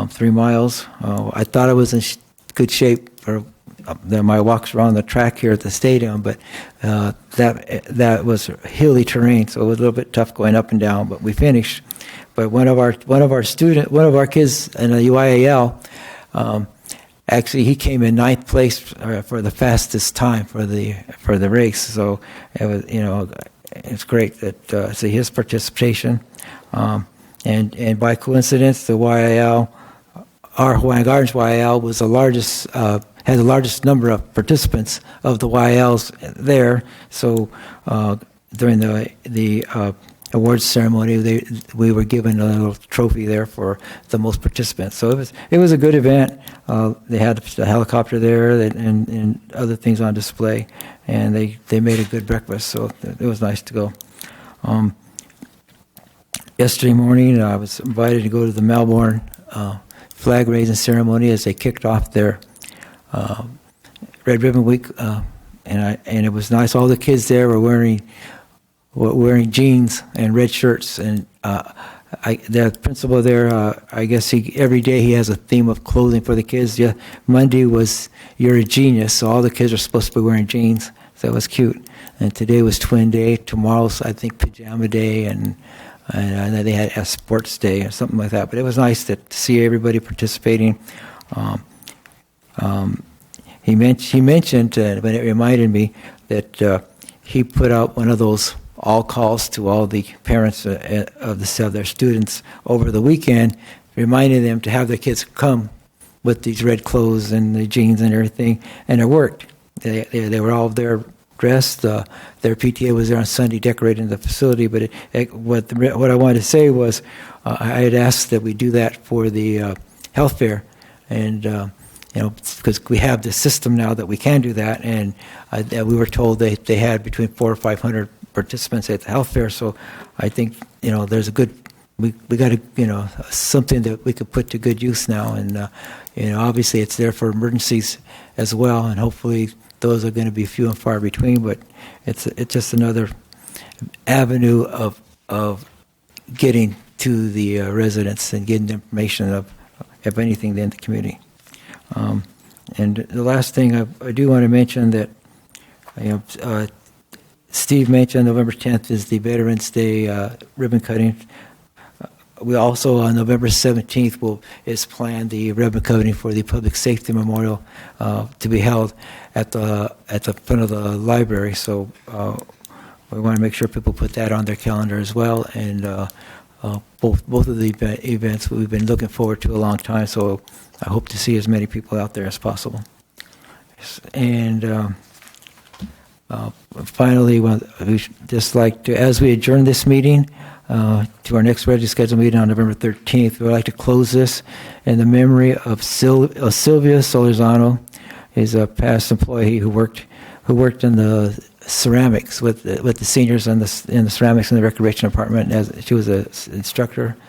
3 miles. I thought I was in good shape for my walks around the track here at the stadium, but that was hilly terrain, so it was a little bit tough going up and down. But we finished. But one of our kids in the UIAL Actually, he came in ninth place for the fastest time for the race. So it was, it's great that see his participation, and by coincidence, the YIL, our Hawaiian Gardens YIL, was the largest, had the largest number of participants of the YILs there. So during the awards ceremony, we were given a little trophy there for the most participants. So it was a good event. They had a helicopter there and other things on display, and they made a good breakfast. So it was nice to go. Yesterday morning, I was invited to go to the Melbourne flag raising ceremony as they kicked off their Red Ribbon Week, and it was nice. All the kids there were wearing jeans and red shirts, and the principal there, I guess every day he has a theme of clothing for the kids. Yeah, Monday was "You're a Genius," so all the kids are supposed to be wearing jeans. So that was cute. And today was Twin Day. Tomorrow's, I think, Pajama Day, and they had a sports day or something like that. But it was nice to see everybody participating. He mentioned, but it reminded me that he put out one of those all calls to all the parents of their students over the weekend, reminding them to have their kids come with these red clothes and the jeans and everything, and it worked. They were all there dressed. Their PTA was there on Sunday decorating the facility, but what I wanted to say was I had asked that we do that for the health fair, and because we have the system now that we can do that, and we were told they had between 400 or 500 participants at the health fair. So I think there's a good we got something that we could put to good use now, and obviously it's there for emergencies as well, and hopefully those are going to be few and far between. But it's just another avenue of getting to the residents and getting the information of anything in the community. And the last thing I do want to mention that Steve mentioned November 10th is the Veterans Day ribbon cutting. We also, on November 17th, is planned the ribbon cutting for the Public Safety Memorial to be held at the front of the library. So we want to make sure people put that on their calendar as well. And both of the events we've been looking forward to a long time. So I hope to see as many people out there as possible. And finally, we just like to, as we adjourn this meeting to our next regularly scheduled meeting on November 13th, we'd like to close this in the memory of Sylvia Solorzano. He's a past employee who worked in the ceramics with the seniors in the ceramics in the recreation department. She was a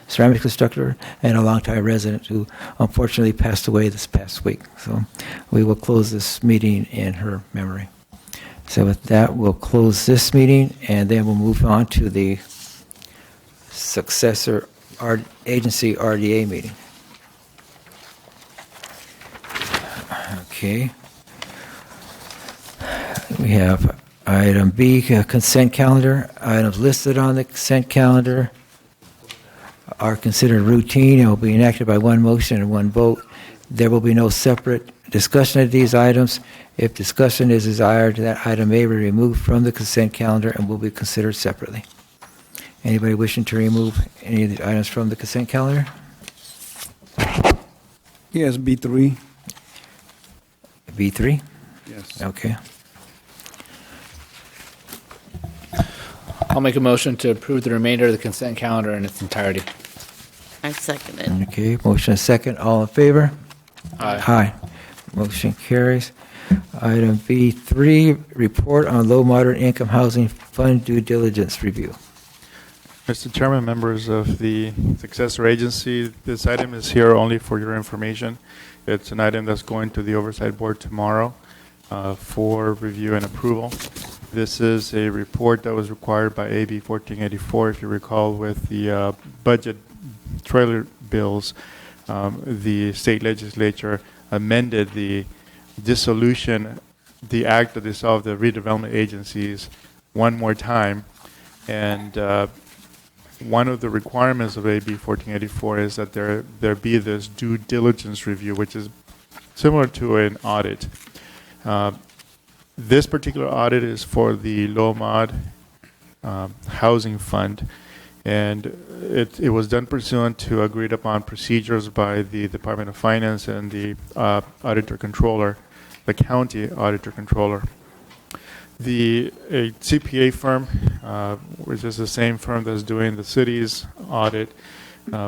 ceramics instructor, and a longtime resident who unfortunately passed away this past week. So we will close this meeting in her memory. So with that, we'll close this meeting, and then we'll move on to the successor agency RDA meeting. Okay. We have item B, consent calendar. Items listed on the consent calendar are considered routine and will be enacted by one motion and one vote. There will be no separate discussion of these items. If discussion is desired, that item may be removed from the consent calendar and will be considered separately. Anybody wishing to remove any of the items from the consent calendar? Yes, B3. B3? Yes. Okay. I'll make a motion to approve the remainder of the consent calendar in its entirety. I second it. Okay, motion is second. All in favor? Aye. Aye. Motion carries. Item B3, report on low moderate income housing fund due diligence review. Mr. Chairman, members of the successor agency, this item is here only for your information. It's an item that's going to the Oversight Board tomorrow for review and approval. This is a report that was required by AB 1484. If you recall, with the budget trailer bills, the state legislature amended the dissolution, the act that dissolved the redevelopment agencies one more time. And one of the requirements of AB 1484 is that there be this due diligence review, which is similar to an audit. This particular audit is for the LOMAD Housing Fund, and it was done pursuant to agreed upon procedures by the Department of Finance and the Auditor Controller, the County Auditor Controller. A CPA firm, which is the same firm that's doing the city's audit,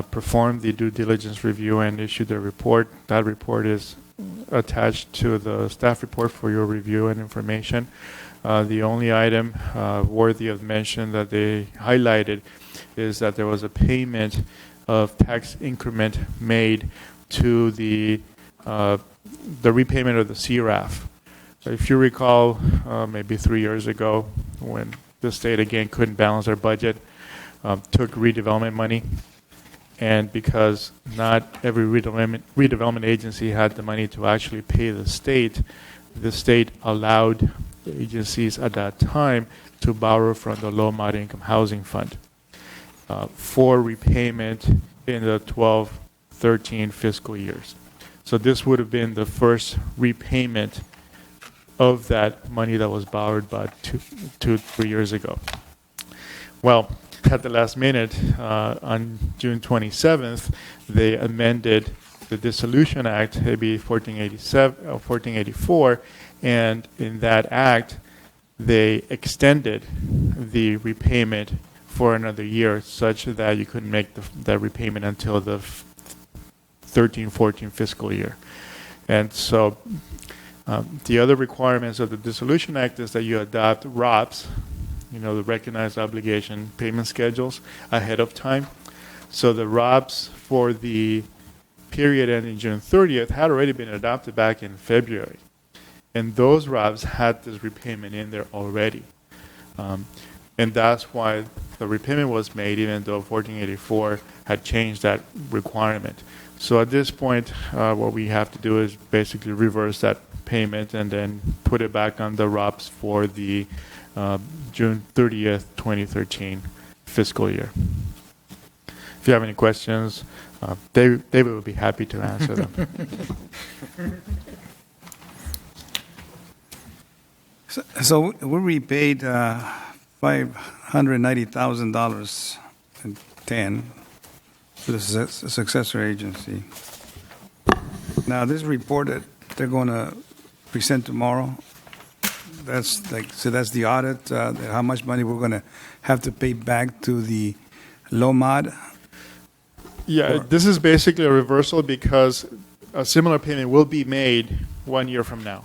performed the due diligence review and issued their report. That report is attached to the staff report for your review and information. The only item worthy of mention that they highlighted is that there was a payment of tax increment made to the repayment of the CRAF. If you recall, maybe 3 years ago, when the state again couldn't balance their budget, took redevelopment money, and because not every redevelopment agency had the money to actually pay the state allowed agencies at that time to borrow from the low-mod income housing fund for repayment in the 12-13 fiscal years. So this would have been the first repayment of that money that was borrowed about 2-3 years ago. Well, at the last minute, on June 27th, they amended the Dissolution Act, AB 1484, and in that act, they extended the repayment for another year, such that you couldn't make the repayment until the 13-14 fiscal year. And so the other requirements of the Dissolution Act is that you adopt ROPS, the recognized obligation payment schedules, ahead of time. So the ROPS for the period ending June 30th had already been adopted back in February. And those ROPS had this repayment in there already. And that's why the repayment was made, even though 1484 had changed that requirement. So at this point, what we have to do is basically reverse that payment and then put it back on the ROPS for the June 30th, 2013 fiscal year. If you have any questions, David will be happy to answer them. So we repaid $590,000 in 10 to the successor agency. Now, this report that they're going to present tomorrow, that's the audit, how much money we're going to have to pay back to the LOMAD? Yeah, this is basically a reversal because a similar payment will be made 1 year from now.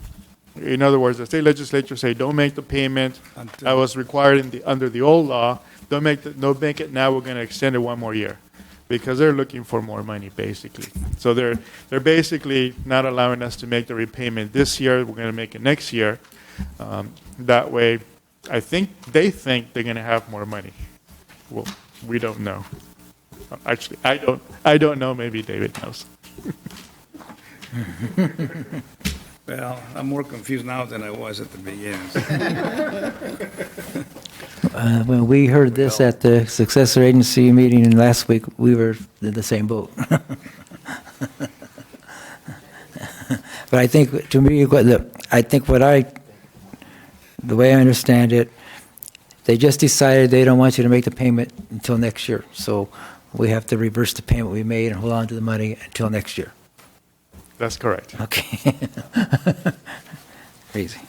In other words, the state legislature say, don't make the payment that was required under the old law. Don't make it now. We're going to extend it 1 more year, because they're looking for more money, basically. So they're basically not allowing us to make the repayment this year. We're going to make it next year. That way, they think they're going to have more money. Well, we don't know. Actually, I don't know. Maybe David knows. Well, I'm more confused now than I was at the beginning. When we heard this at the successor agency meeting last week, we were in the same boat. But I think, to me, the way I understand it, they just decided they don't want you to make the payment until next year. So we have to reverse the payment we made and hold on to the money until next year. That's correct. Okay. Crazy.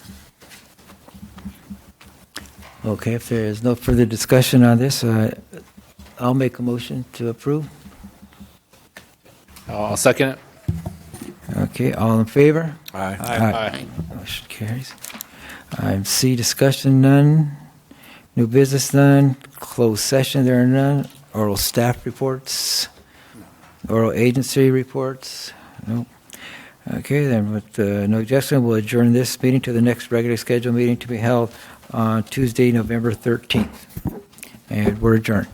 Okay, if there is no further discussion on this, I'll make a motion to approve. I'll second it. Okay, all in favor? Aye. Aye. Motion carries. Item C, discussion, none. New business, none. Closed session, there are none. Oral staff reports. Oral agency reports. Nope. Okay, then with no objection, we'll adjourn this meeting to the next regularly scheduled meeting to be held on Tuesday, November 13th. And we're adjourned.